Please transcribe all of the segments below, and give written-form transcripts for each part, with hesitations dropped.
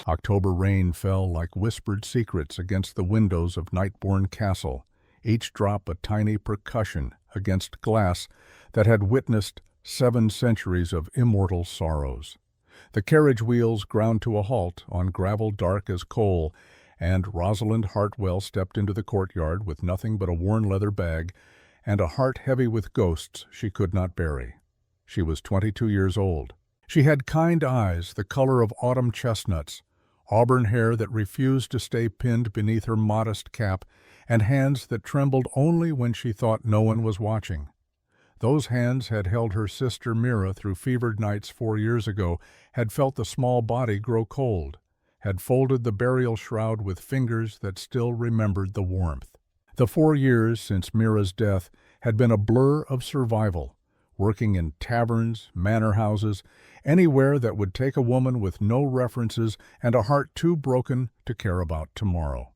October rain fell like whispered secrets against the windows of Nightbourne Castle, each drop a tiny percussion against glass that had witnessed 7 centuries of immortal sorrows. The carriage wheels ground to a halt on gravel dark as coal, and Rosalind Hartwell stepped into the courtyard with nothing but a worn leather bag and a heart heavy with ghosts she could not bury. She was 22 years old. She had kind eyes the color of autumn chestnuts, auburn hair that refused to stay pinned beneath her modest cap, and hands that trembled only when she thought no one was watching. Those hands had held her sister Mira through fevered nights 4 years ago, had felt the small body grow cold, had folded the burial shroud with fingers that still remembered the warmth. The 4 years since Mira's death had been a blur of survival, working in taverns, manor houses, anywhere that would take a woman with no references and a heart too broken to care about tomorrow.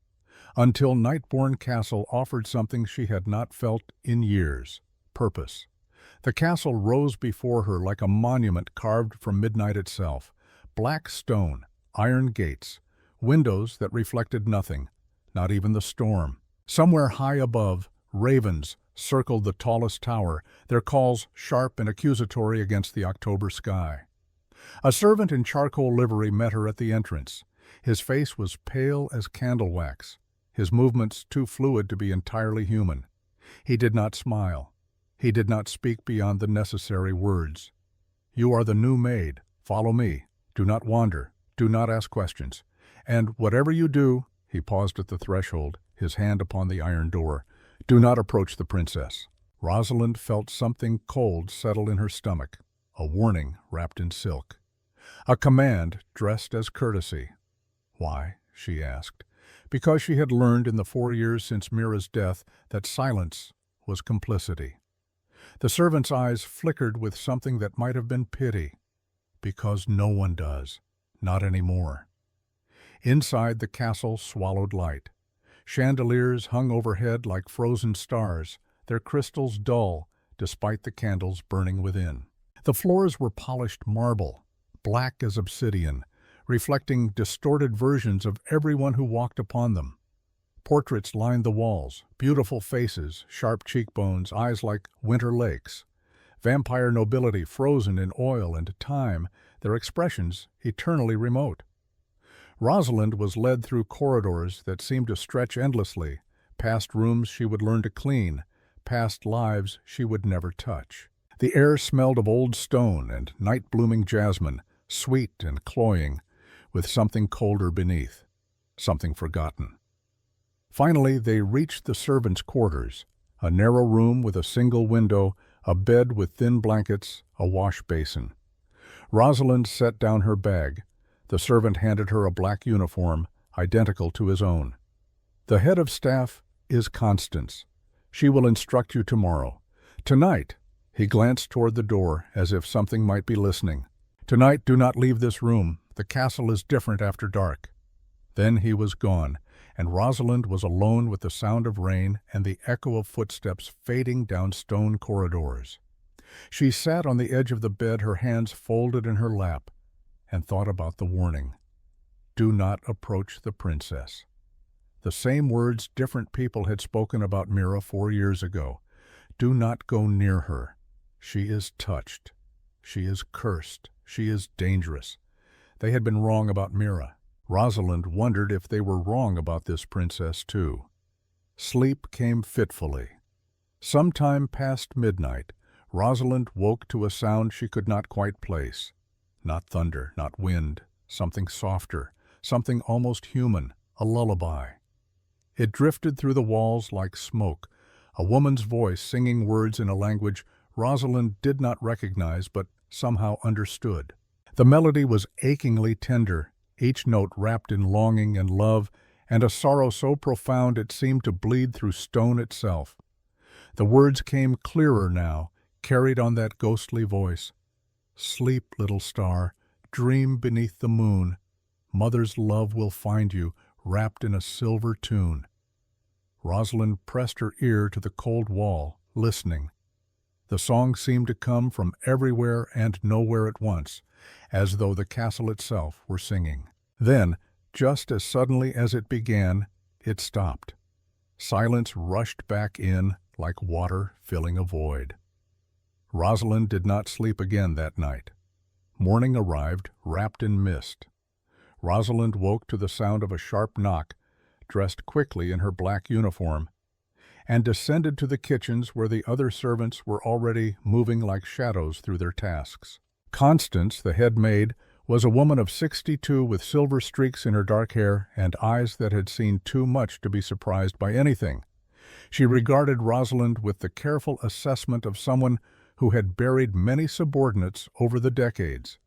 Until Nightbourne Castle offered something she had not felt in years: purpose. The castle rose before her like a monument carved from midnight itself. Black stone, iron gates, windows that reflected nothing, not even the storm. Somewhere high above, ravens circled the tallest tower, their calls sharp and accusatory against the October sky. A servant in charcoal livery met her at the entrance. His face was pale as candle wax, his movements too fluid to be entirely human. He did not smile. He did not speak beyond the necessary words. "You are the new maid. Follow me. Do not wander. Do not ask questions. And whatever you do," he paused at the threshold, his hand upon the iron door, "do not approach the princess." Rosalind felt something cold settle in her stomach, a warning wrapped in silk. A command dressed as courtesy. Why? She asked. Because she had learned in the 4 years since Mira's death that silence was complicity. The servant's eyes flickered with something that might have been pity. Because no one does. Not anymore. Inside, the castle swallowed light. Chandeliers hung overhead like frozen stars, their crystals dull despite the candles burning within. The floors were polished marble, black as obsidian, reflecting distorted versions of everyone who walked upon them. Portraits lined the walls, beautiful faces, sharp cheekbones, eyes like winter lakes. Vampire nobility frozen in oil and time, their expressions eternally remote. Rosalind was led through corridors that seemed to stretch endlessly, past rooms she would learn to clean, past lives she would never touch. The air smelled of old stone and night-blooming jasmine, sweet and cloying, with something colder beneath, something forgotten. Finally, they reached the servants' quarters, a narrow room with a single window, a bed with thin blankets, a wash basin. Rosalind set down her bag. The servant handed her a black uniform, identical to his own. "The head of staff is Constance. She will instruct you tomorrow. Tonight," he glanced toward the door as if something might be listening. "Tonight, do not leave this room. The castle is different after dark." Then he was gone, and Rosalind was alone with the sound of rain and the echo of footsteps fading down stone corridors. She sat on the edge of the bed, her hands folded in her lap, and thought about the warning. Do not approach the princess. The same words different people had spoken about Mira 4 years ago. Do not go near her. She is touched. She is cursed. She is dangerous. They had been wrong about Mira. Rosalind wondered if they were wrong about this princess too. Sleep came fitfully. Sometime past midnight, Rosalind woke to a sound she could not quite place. Not thunder, not wind, something softer, something almost human, a lullaby. It drifted through the walls like smoke, a woman's voice singing words in a language Rosalind did not recognize but somehow understood. The melody was achingly tender, each note wrapped in longing and love, and a sorrow so profound it seemed to bleed through stone itself. The words came clearer now, carried on that ghostly voice. "Sleep, little star, dream beneath the moon. Mother's love will find you, wrapped in a silver tune." Rosalind pressed her ear to the cold wall, listening. The song seemed to come from everywhere and nowhere at once, as though the castle itself were singing. Then, just as suddenly as it began, it stopped. Silence rushed back in like water filling a void. Rosalind did not sleep again that night. Morning arrived, wrapped in mist. Rosalind woke to the sound of a sharp knock, dressed quickly in her black uniform, and descended to the kitchens where the other servants were already moving like shadows through their tasks. Constance, the head maid, was a woman of 62 with silver streaks in her dark hair and eyes that had seen too much to be surprised by anything. She regarded Rosalind with the careful assessment of someone who had buried many subordinates over the decades.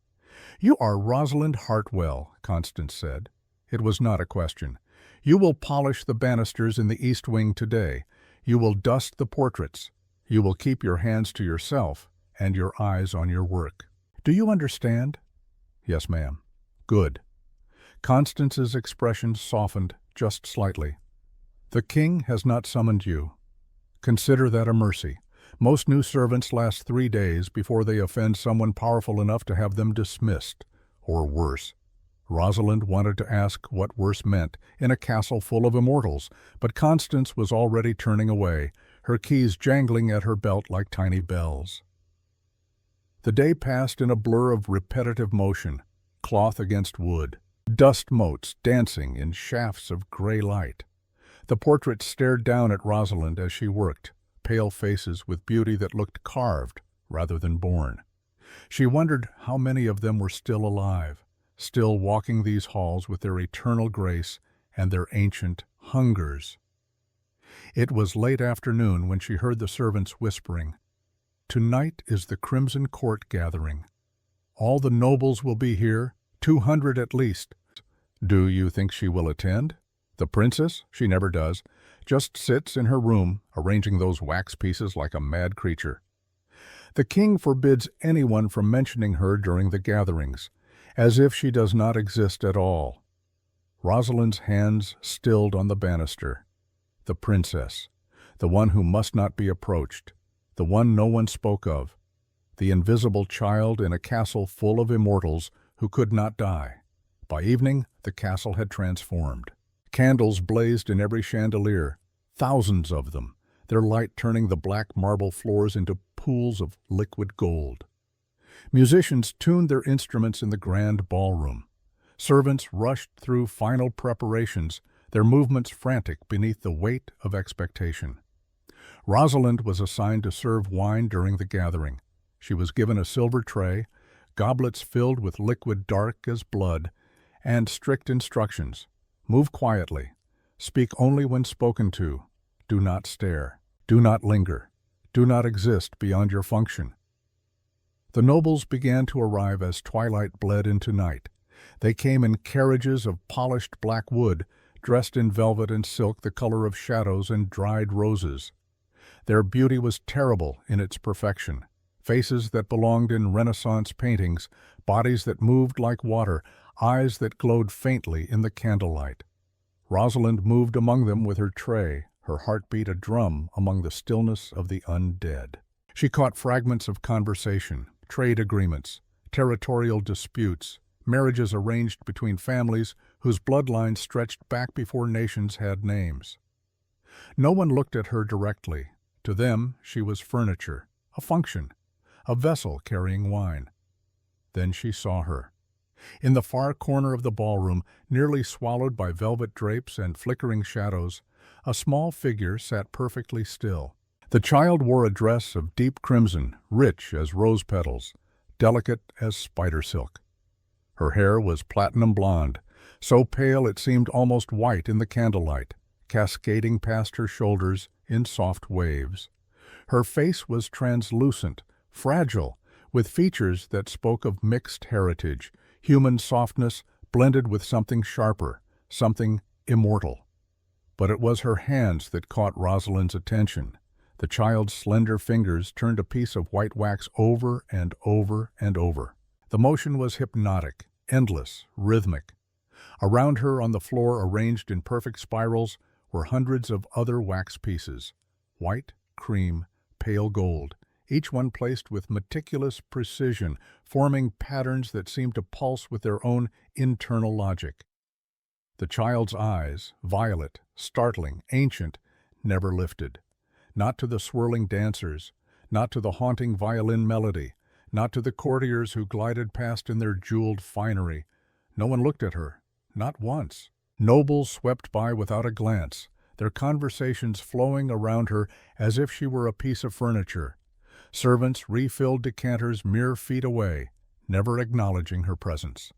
"You are Rosalind Hartwell," Constance said. It was not a question. "You will polish the banisters in the East Wing today. You will dust the portraits. You will keep your hands to yourself and your eyes on your work. Do you understand?" "Yes, ma'am." "Good." Constance's expression softened just slightly. "The king has not summoned you. Consider that a mercy. Most new servants last 3 days before they offend someone powerful enough to have them dismissed, or worse." Rosalind wanted to ask what worse meant in a castle full of immortals, but Constance was already turning away, her keys jangling at her belt like tiny bells. The day passed in a blur of repetitive motion, cloth against wood, dust motes dancing in shafts of gray light. The portraits stared down at Rosalind as she worked, pale faces with beauty that looked carved rather than born. She wondered how many of them were still alive, still walking these halls with their eternal grace and their ancient hungers. It was late afternoon when she heard the servants whispering, "Tonight is the Crimson Court gathering. All the nobles will be here, 200 at least." "Do you think she will attend?" "The princess? She never does. Just sits in her room, arranging those wax pieces like a mad creature. The king forbids anyone from mentioning her during the gatherings, as if she does not exist at all." Rosalind's hands stilled on the banister. The princess, the one who must not be approached, the one no one spoke of, the invisible child in a castle full of immortals who could not die. By evening, the castle had transformed. Candles blazed in every chandelier, thousands of them, their light turning the black marble floors into pools of liquid gold. Musicians tuned their instruments in the grand ballroom. Servants rushed through final preparations, their movements frantic beneath the weight of expectation. Rosalind was assigned to serve wine during the gathering. She was given a silver tray, goblets filled with liquid dark as blood, and strict instructions. Move quietly. Speak only when spoken to. Do not stare. Do not linger. Do not exist beyond your function. The nobles began to arrive as twilight bled into night. They came in carriages of polished black wood, dressed in velvet and silk the color of shadows and dried roses. Their beauty was terrible in its perfection. Faces that belonged in Renaissance paintings, bodies that moved like water, eyes that glowed faintly in the candlelight. Rosalind moved among them with her tray, her heartbeat a drum among the stillness of the undead. She caught fragments of conversation, trade agreements, territorial disputes, marriages arranged between families whose bloodlines stretched back before nations had names. No one looked at her directly. To them, she was furniture, a function, a vessel carrying wine. Then she saw her. In the far corner of the ballroom, nearly swallowed by velvet drapes and flickering shadows, a small figure sat perfectly still. The child wore a dress of deep crimson, rich as rose petals, delicate as spider silk. Her hair was platinum blonde, so pale it seemed almost white in the candlelight, cascading past her shoulders in soft waves. Her face was translucent, fragile, with features that spoke of mixed heritage, human softness blended with something sharper, something immortal. But it was her hands that caught Rosalind's attention. The child's slender fingers turned a piece of white wax over and over and over. The motion was hypnotic, endless, rhythmic. Around her on the floor, arranged in perfect spirals, were hundreds of other wax pieces, white, cream, pale gold, each one placed with meticulous precision, forming patterns that seemed to pulse with their own internal logic. The child's eyes, violet, startling, ancient, never lifted. Not to the swirling dancers, not to the haunting violin melody, not to the courtiers who glided past in their jeweled finery. No one looked at her, not once. Nobles swept by without a glance, their conversations flowing around her as if she were a piece of furniture. Servants refilled decanters mere feet away, never acknowledging her presence.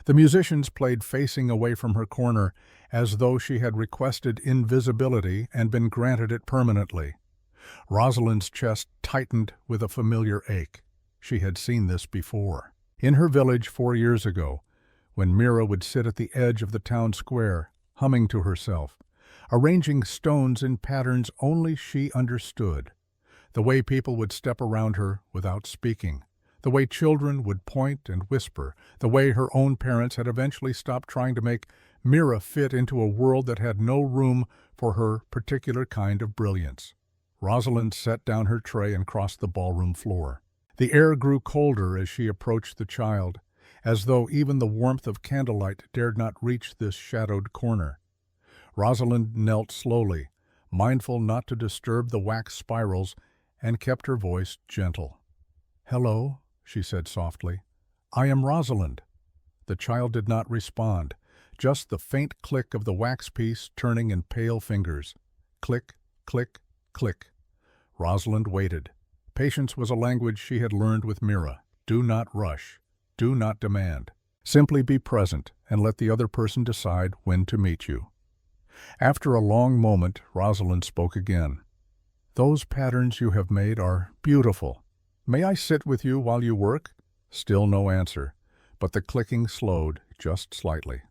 The musicians played facing away from her corner, as though she had requested invisibility and been granted it permanently. Rosalind's chest tightened with a familiar ache. She had seen this before. In her village 4 years ago, when Mira would sit at the edge of the town square, humming to herself, arranging stones in patterns only she understood. The way people would step around her without speaking. The way children would point and whisper, the way her own parents had eventually stopped trying to make Mira fit into a world that had no room for her particular kind of brilliance. Rosalind set down her tray and crossed the ballroom floor. The air grew colder as she approached the child, as though even the warmth of candlelight dared not reach this shadowed corner. Rosalind knelt slowly, mindful not to disturb the wax spirals, and kept her voice gentle. "Hello," she said softly. "I am Rosalind." The child did not respond, just the faint click of the wax piece turning in pale fingers. Click, click, click. Rosalind waited. Patience was a language she had learned with Mira. Do not rush. Do not demand. Simply be present and let the other person decide when to meet you. After a long moment, Rosalind spoke again. "Those patterns you have made are beautiful. May I sit with you while you work?" Still no answer, but the clicking slowed just slightly.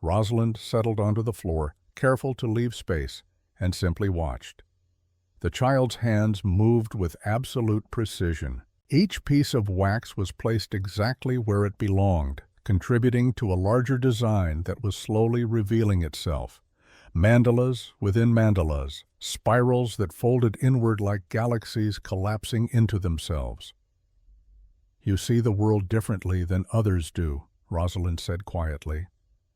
Rosalind settled onto the floor, careful to leave space, and simply watched. The child's hands moved with absolute precision. Each piece of wax was placed exactly where it belonged, contributing to a larger design that was slowly revealing itself. Mandalas within mandalas, spirals that folded inward like galaxies collapsing into themselves. "You see the world differently than others do," Rosalind said quietly.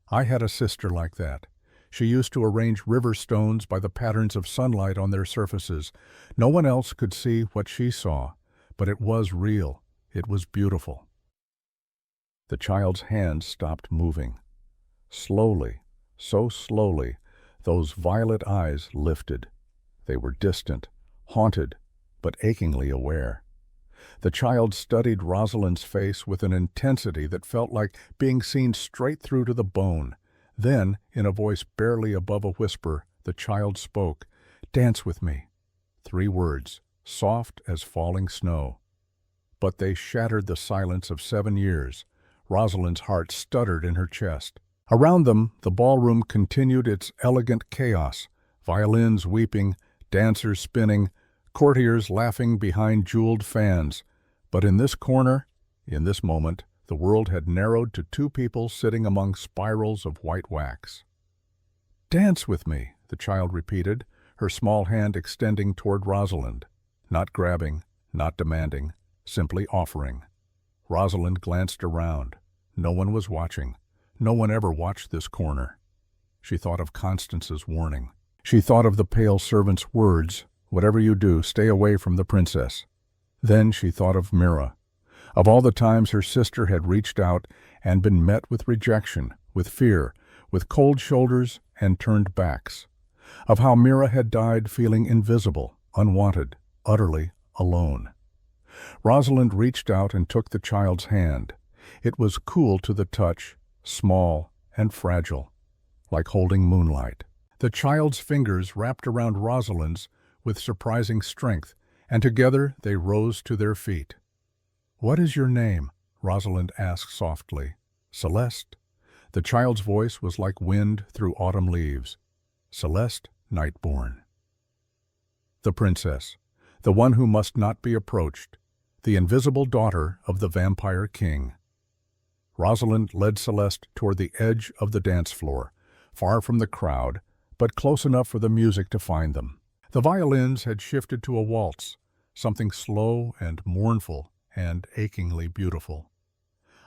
"I had a sister like that. She used to arrange river stones by the patterns of sunlight on their surfaces. No one else could see what she saw, but it was real. It was beautiful." The child's hands stopped moving. Slowly, so slowly, those violet eyes lifted. They were distant, haunted, but achingly aware. The child studied Rosalind's face with an intensity that felt like being seen straight through to the bone. Then, in a voice barely above a whisper, the child spoke, "Dance with me." 3 words, soft as falling snow. But they shattered the silence of 7 years. Rosalind's heart stuttered in her chest. Around them, the ballroom continued its elegant chaos, violins weeping, dancers spinning, courtiers laughing behind jeweled fans. But in this corner, in this moment, the world had narrowed to 2 people sitting among spirals of white wax. "Dance with me," the child repeated, her small hand extending toward Rosalind. Not grabbing, not demanding, simply offering. Rosalind glanced around. No one was watching. No one ever watched this corner. She thought of Constance's warning. She thought of the pale servant's words, "Whatever you do, stay away from the princess." Then she thought of Mira, of all the times her sister had reached out and been met with rejection, with fear, with cold shoulders and turned backs. Of how Mira had died feeling invisible, unwanted, utterly alone. Rosalind reached out and took the child's hand. It was cool to the touch, small and fragile, like holding moonlight. The child's fingers wrapped around Rosalind's with surprising strength, and together they rose to their feet. "What is your name?" Rosalind asked softly. "Celeste." The child's voice was like wind through autumn leaves. "Celeste Nightborn." The princess, the one who must not be approached, the invisible daughter of the Vampire King. Rosalind led Celeste toward the edge of the dance floor, far from the crowd, but close enough for the music to find them. The violins had shifted to a waltz. something slow and mournful and achingly beautiful.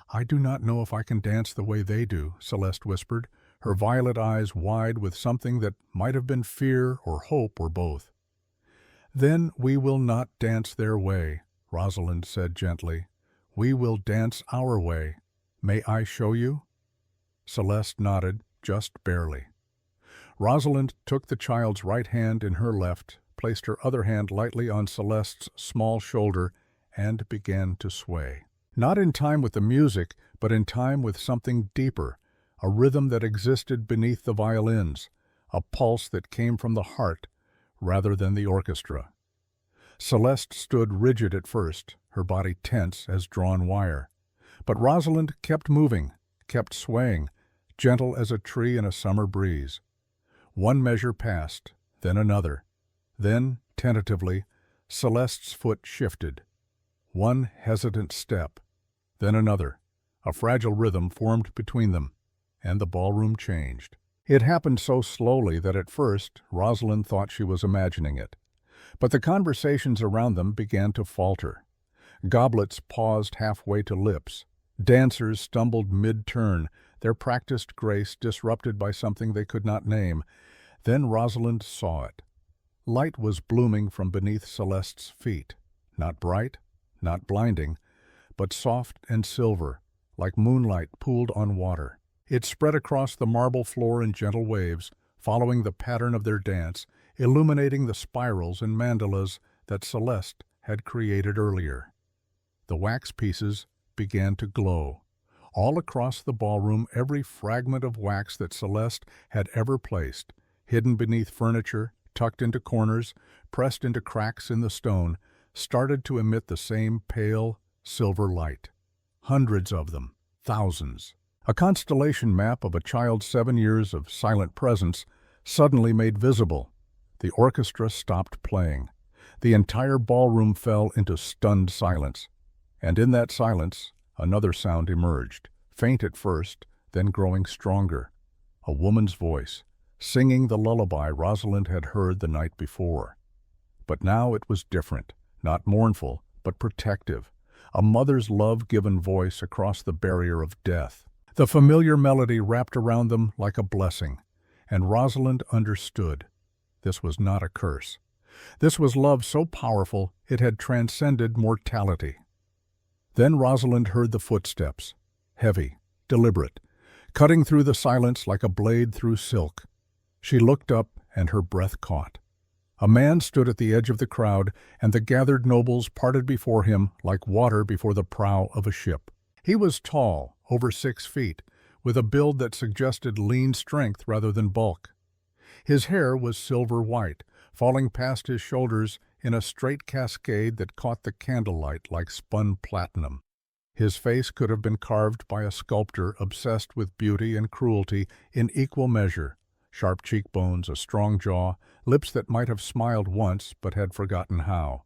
"I do not know if I can dance the way they do," Celeste whispered, her violet eyes wide with something that might have been fear or hope or both. "Then we will not dance their way," Rosalind said gently. "We will dance our way. May I show you?" Celeste nodded, just barely. Rosalind took the child's right hand in her left, placed her other hand lightly on Celeste's small shoulder, and began to sway. Not in time with the music, but in time with something deeper, a rhythm that existed beneath the violins, a pulse that came from the heart rather than the orchestra. Celeste stood rigid at first, her body tense as drawn wire. But Rosalind kept moving, kept swaying, gentle as a tree in a summer breeze. One measure passed, then another. Then, tentatively, Celeste's foot shifted. One hesitant step, then another. A fragile rhythm formed between them, and the ballroom changed. It happened so slowly that at first Rosalind thought she was imagining it. But the conversations around them began to falter. Goblets paused halfway to lips. Dancers stumbled mid-turn, their practiced grace disrupted by something they could not name. Then Rosalind saw it. Light was blooming from beneath Celeste's feet, not bright, not blinding, but soft and silver, like moonlight pooled on water. It spread across the marble floor in gentle waves, following the pattern of their dance, illuminating the spirals and mandalas that Celeste had created earlier. The wax pieces began to glow. All across the ballroom, every fragment of wax that Celeste had ever placed, hidden beneath furniture, tucked into corners, pressed into cracks in the stone, started to emit the same pale, silver light. Hundreds of them, thousands. A constellation map of a child's 7 years of silent presence suddenly made visible. The orchestra stopped playing. The entire ballroom fell into stunned silence. And in that silence, another sound emerged, faint at first, then growing stronger. A woman's voice, singing the lullaby Rosalind had heard the night before. But now it was different, not mournful, but protective, a mother's love-given voice across the barrier of death. The familiar melody wrapped around them like a blessing, and Rosalind understood. This was not a curse. This was love so powerful it had transcended mortality. Then Rosalind heard the footsteps, heavy, deliberate, cutting through the silence like a blade through silk. She looked up, and her breath caught. A man stood at the edge of the crowd, and the gathered nobles parted before him like water before the prow of a ship. He was tall, over 6 feet, with a build that suggested lean strength rather than bulk. His hair was silver white, falling past his shoulders in a straight cascade that caught the candlelight like spun platinum. His face could have been carved by a sculptor obsessed with beauty and cruelty in equal measure. Sharp cheekbones, a strong jaw, lips that might have smiled once but had forgotten how.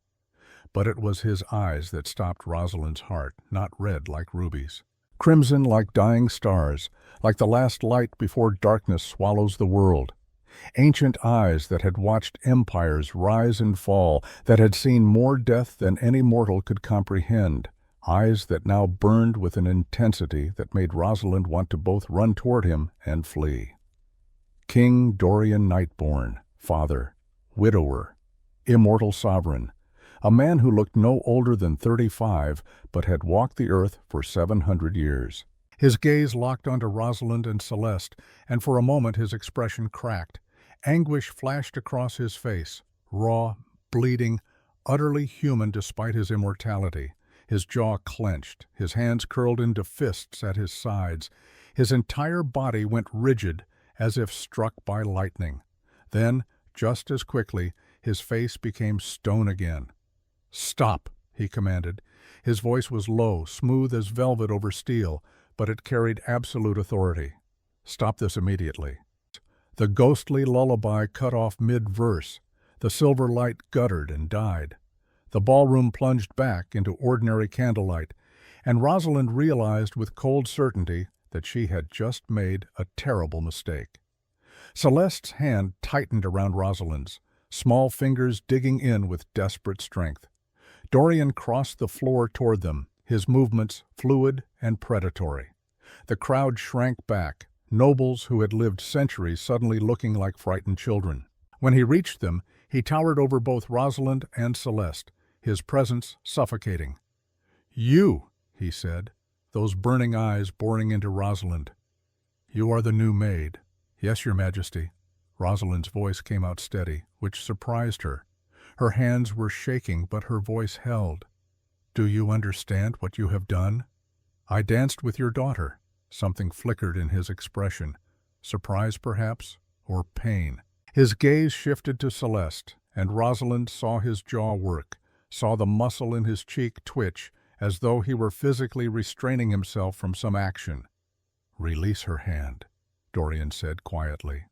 But it was his eyes that stopped Rosalind's heart, not red like rubies. Crimson like dying stars, like the last light before darkness swallows the world. Ancient eyes that had watched empires rise and fall, that had seen more death than any mortal could comprehend. Eyes that now burned with an intensity that made Rosalind want to both run toward him and flee. King Dorian Nightborn, father, widower, immortal sovereign, a man who looked no older than 35 but had walked the earth for 700 years. His gaze locked onto Rosalind and Celeste, and for a moment his expression cracked. Anguish flashed across his face, raw, bleeding, utterly human despite his immortality. His jaw clenched, his hands curled into fists at his sides. His entire body went rigid, as if struck by lightning. Then, just as quickly, his face became stone again. "Stop," he commanded. His voice was low, smooth as velvet over steel, but it carried absolute authority. "Stop this immediately." The ghostly lullaby cut off mid-verse. The silver light guttered and died. The ballroom plunged back into ordinary candlelight, and Rosalind realized with cold certainty that she had just made a terrible mistake. Celeste's hand tightened around Rosalind's, small fingers digging in with desperate strength. Dorian crossed the floor toward them, his movements fluid and predatory. The crowd shrank back, nobles who had lived centuries suddenly looking like frightened children. When he reached them, he towered over both Rosalind and Celeste, his presence suffocating. "You," he said, those burning eyes boring into Rosalind. "You are the new maid." "Yes, Your Majesty." Rosalind's voice came out steady, which surprised her. Her hands were shaking, but her voice held. "Do you understand what you have done?" "I danced with your daughter." Something flickered in his expression. Surprise, perhaps, or pain. His gaze shifted to Celeste, and Rosalind saw his jaw work, saw the muscle in his cheek twitch, as though he were physically restraining himself from some action. "Release her hand," Dorian said quietly.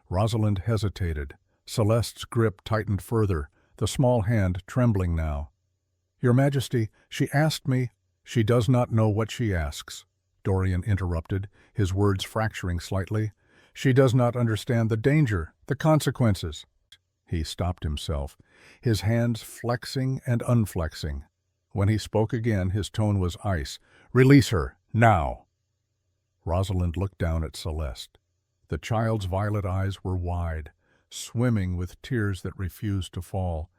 Rosalind hesitated. Celeste's grip tightened further, the small hand trembling now. "Your Majesty, she asked me—" "She does not know what she asks," Dorian interrupted, his words fracturing slightly. "She does not understand the danger, the consequences." He stopped himself, his hands flexing and unflexing. When he spoke again, his tone was ice. "Release her, now!" Rosalind looked down at Celeste. The child's violet eyes were wide, swimming with tears that refused to fall.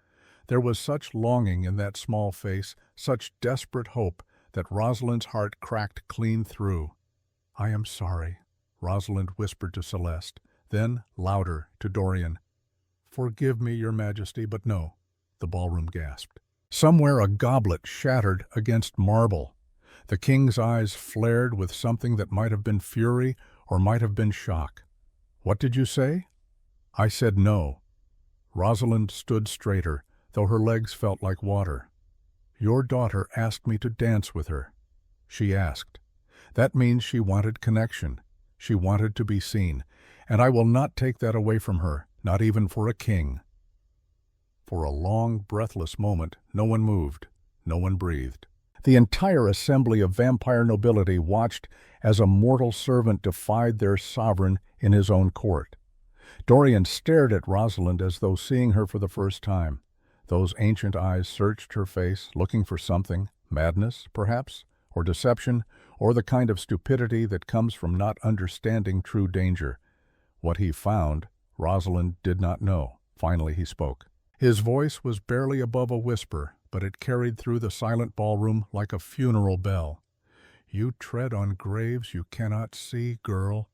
There was such longing in that small face, such desperate hope, that Rosalind's heart cracked clean through. "I am sorry," Rosalind whispered to Celeste, then, louder, to Dorian. "Forgive me, Your Majesty, but no," the ballroom gasped. Somewhere a goblet shattered against marble. The king's eyes flared with something that might have been fury or might have been shock. "What did you say?" "I said no." Rosalind stood straighter, though her legs felt like water. "Your daughter asked me to dance with her." She asked. That means she wanted connection. She wanted to be seen, and I will not take that away from her, not even for a king. For a long, breathless moment, no one moved, no one breathed. The entire assembly of vampire nobility watched as a mortal servant defied their sovereign in his own court. Dorian stared at Rosalind as though seeing her for the first time. Those ancient eyes searched her face, looking for something, madness, perhaps, or deception, or the kind of stupidity that comes from not understanding true danger. What he found, Rosalind did not know. Finally he spoke. His voice was barely above a whisper, but it carried through the silent ballroom like a funeral bell. "You tread on graves you cannot see, girl.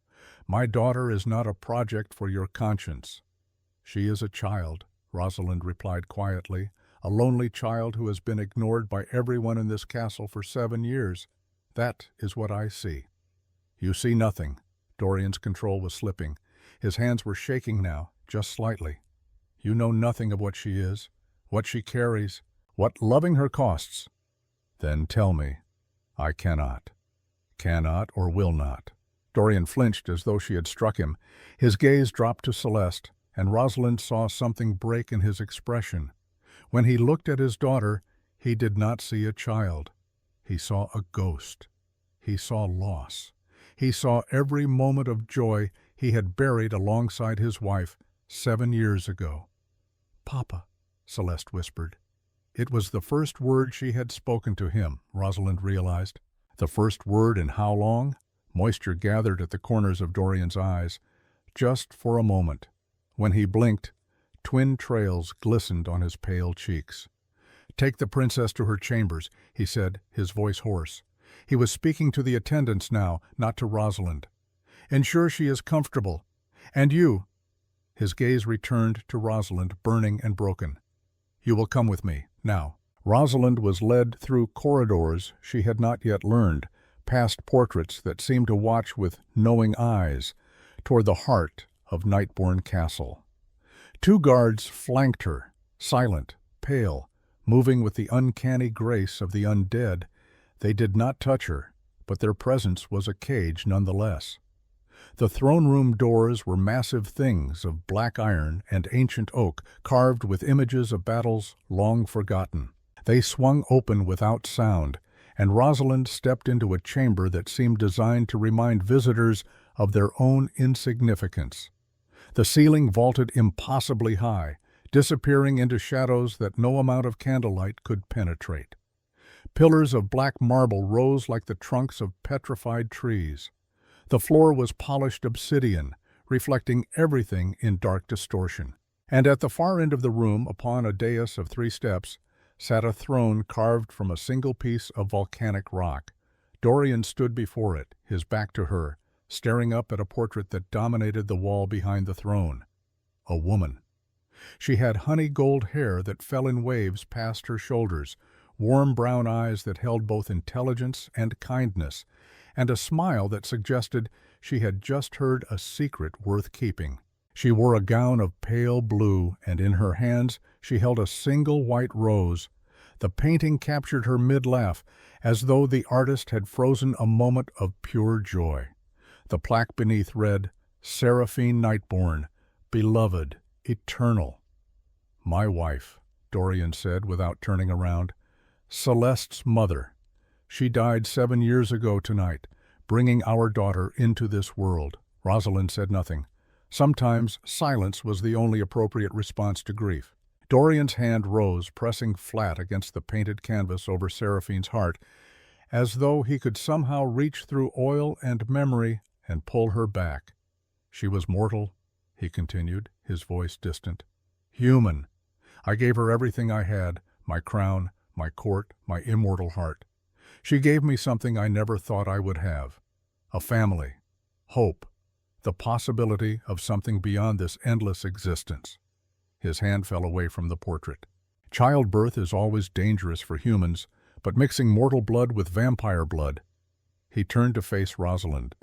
My daughter is not a project for your conscience." "She is a child," Rosalind replied quietly, "a lonely child who has been ignored by everyone in this castle for 7 years. That is what I see." "You see nothing." Dorian's control was slipping. His hands were shaking now, just slightly. "You know nothing of what she is, what she carries, what loving her costs." "Then tell me." "I cannot." "Cannot or will not." Dorian flinched as though she had struck him. His gaze dropped to Celeste, and Rosalind saw something break in his expression. When he looked at his daughter, he did not see a child. He saw a ghost. He saw loss. He saw every moment of joy he had buried alongside his wife 7 years ago. "Papa," Celeste whispered. It was the first word she had spoken to him, Rosalind realized. The first word in how long? Moisture gathered at the corners of Dorian's eyes. Just for a moment. When he blinked, twin trails glistened on his pale cheeks. "Take the princess to her chambers," he said, his voice hoarse. He was speaking to the attendants now, not to Rosalind. "Ensure she is comfortable. And you—" His gaze returned to Rosalind, burning and broken. "You will come with me, now." Rosalind was led through corridors she had not yet learned, past portraits that seemed to watch with knowing eyes, toward the heart of Nightbourne Castle. 2 guards flanked her, silent, pale, moving with the uncanny grace of the undead. They did not touch her, but their presence was a cage nonetheless. The throne room doors were massive things of black iron and ancient oak, carved with images of battles long forgotten. They swung open without sound, and Rosalind stepped into a chamber that seemed designed to remind visitors of their own insignificance. The ceiling vaulted impossibly high, disappearing into shadows that no amount of candlelight could penetrate. Pillars of black marble rose like the trunks of petrified trees. The floor was polished obsidian, reflecting everything in dark distortion. And at the far end of the room, upon a dais of 3 steps, sat a throne carved from a single piece of volcanic rock. Dorian stood before it, his back to her, staring up at a portrait that dominated the wall behind the throne. A woman. She had honey gold hair that fell in waves past her shoulders, warm brown eyes that held both intelligence and kindness, and a smile that suggested she had just heard a secret worth keeping. She wore a gown of pale blue, and in her hands she held a single white rose. The painting captured her mid-laugh, as though the artist had frozen a moment of pure joy. The plaque beneath read, "Seraphine Nightborn, beloved, eternal." "My wife," Dorian said without turning around. "Celeste's mother. She died 7 years ago tonight, bringing our daughter into this world." Rosalind said nothing. Sometimes silence was the only appropriate response to grief. Dorian's hand rose, pressing flat against the painted canvas over Seraphine's heart, as though he could somehow reach through oil and memory and pull her back. "She was mortal," he continued, his voice distant. "Human. I gave her everything I had, my crown, my court, my immortal heart. She gave me something I never thought I would have. A family, hope, the possibility of something beyond this endless existence." His hand fell away from the portrait. "Childbirth is always dangerous for humans, but mixing mortal blood with vampire blood." He turned to face Rosalind,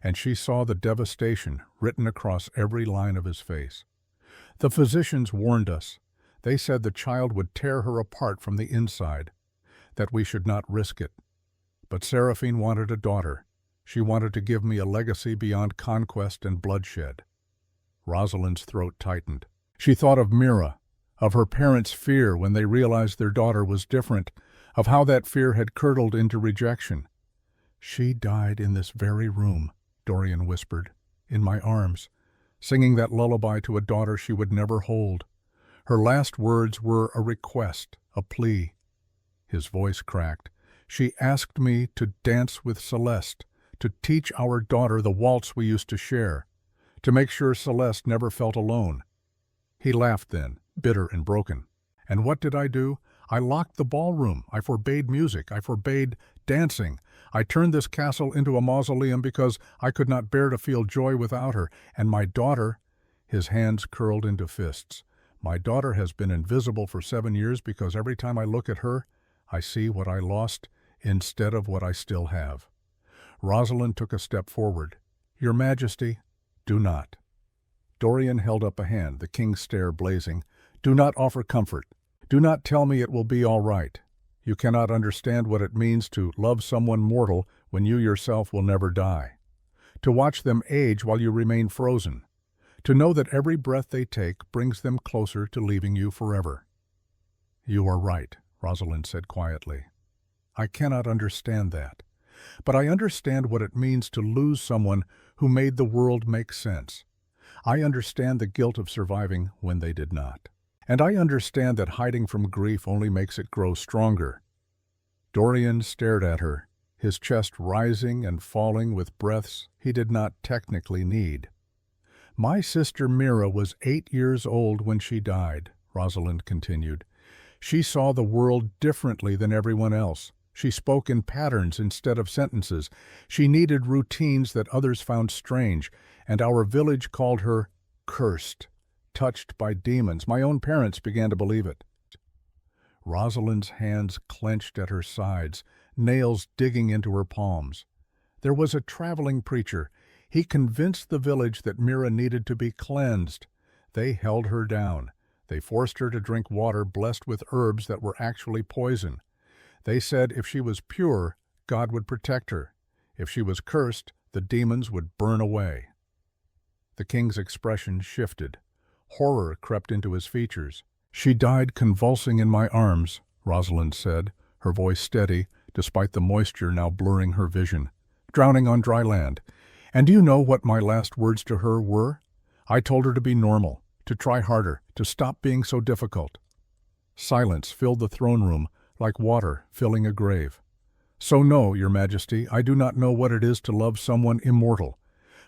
and she saw the devastation written across every line of his face. "The physicians warned us. They said the child would tear her apart from the inside, that we should not risk it. But Seraphine wanted a daughter. She wanted to give me a legacy beyond conquest and bloodshed." Rosalind's throat tightened. She thought of Mira, of her parents' fear when they realized their daughter was different, of how that fear had curdled into rejection. "She died in this very room," Dorian whispered, "in my arms, singing that lullaby to a daughter she would never hold. Her last words were a request, a plea." His voice cracked. "She asked me to dance with Celeste, to teach our daughter the waltz we used to share, to make sure Celeste never felt alone." He laughed then, bitter and broken. "And what did I do? I locked the ballroom. I forbade music. I forbade dancing. I turned this castle into a mausoleum because I could not bear to feel joy without her. And my daughter," his hands curled into fists, "my daughter has been invisible for 7 years because every time I look at her, I see what I lost instead of what I still have." Rosalind took a step forward. "Your Majesty, do not." Dorian held up a hand, the king's stare blazing. "Do not offer comfort. Do not tell me it will be all right. You cannot understand what it means to love someone mortal when you yourself will never die. To watch them age while you remain frozen. To know that every breath they take brings them closer to leaving you forever." "You are right," Rosalind said quietly. "I cannot understand that. But I understand what it means to lose someone who made the world make sense. I understand the guilt of surviving when they did not. And I understand that hiding from grief only makes it grow stronger." Dorian stared at her, his chest rising and falling with breaths he did not technically need. "My sister Mira was 8 years old when she died," Rosalind continued. "She saw the world differently than everyone else. She spoke in patterns instead of sentences. She needed routines that others found strange, and our village called her cursed, touched by demons. My own parents began to believe it." Rosalind's hands clenched at her sides, nails digging into her palms. "There was a traveling preacher. He convinced the village that Mira needed to be cleansed. They held her down. They forced her to drink water blessed with herbs that were actually poison. They said if she was pure, God would protect her. If she was cursed, the demons would burn away." The king's expression shifted. Horror crept into his features. "She died convulsing in my arms," Rosalind said, her voice steady, despite the moisture now blurring her vision. "Drowning on dry land. And do you know what my last words to her were? I told her to be normal, to try harder, to stop being so difficult. Silence filled the throne room like water filling a grave. So no, Your Majesty, I do not know what it is to love someone immortal,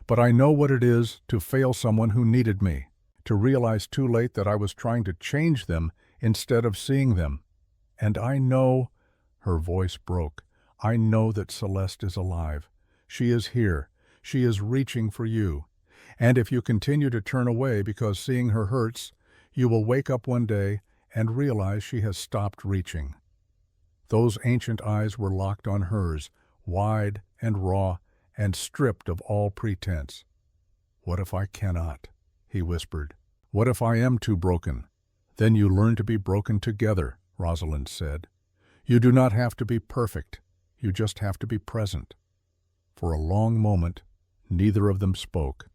but I know what it is to fail someone who needed me, to realize too late that I was trying to change them instead of seeing them. And I know, her voice broke, I know that Celeste is alive. She is here. She is reaching for you. And if you continue to turn away because seeing her hurts, you will wake up one day and realize she has stopped reaching. Those ancient eyes were locked on hers, wide and raw and stripped of all pretense. What if I cannot? He whispered. What if I am too broken? Then you learn to be broken together, Rosalind said. You do not have to be perfect. You just have to be present. For a long moment, neither of them spoke.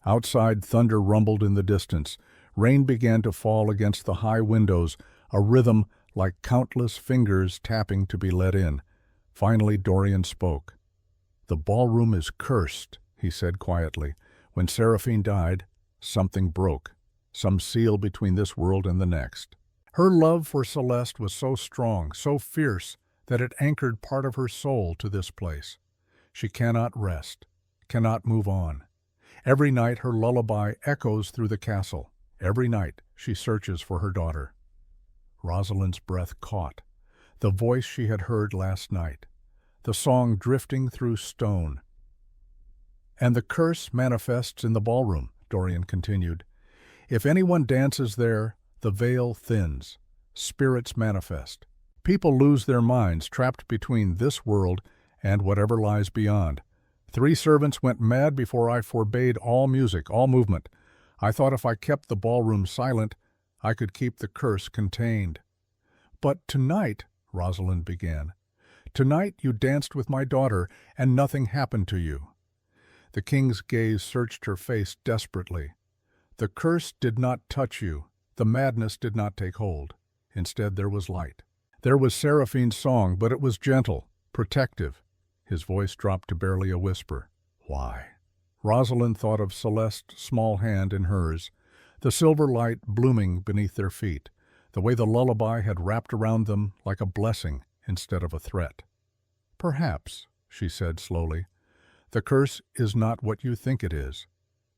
Outside, thunder rumbled in the distance. Rain began to fall against the high windows, a rhythm like countless fingers tapping to be let in. Finally, Dorian spoke. The ballroom is cursed, he said quietly. When Seraphine died, something broke, some seal between this world and the next. Her love for Celeste was so strong, so fierce, that it anchored part of her soul to this place. She cannot rest, cannot move on. Every night her lullaby echoes through the castle. Every night she searches for her daughter. Rosalind's breath caught, the voice she had heard last night, the song drifting through stone. And the curse manifests in the ballroom, Dorian continued. If anyone dances there, the veil thins, spirits manifest. People lose their minds, trapped between this world and whatever lies beyond. 3 servants went mad before I forbade all music, all movement. I thought if I kept the ballroom silent, I could keep the curse contained. But tonight, Rosalind began, tonight you danced with my daughter, and nothing happened to you. The king's gaze searched her face desperately. The curse did not touch you. The madness did not take hold. Instead, there was light. There was Seraphine's song, but it was gentle, protective. His voice dropped to barely a whisper. Why? Rosalind thought of Celeste's small hand in hers, the silver light blooming beneath their feet, the way the lullaby had wrapped around them like a blessing instead of a threat. Perhaps, she said slowly, the curse is not what you think it is.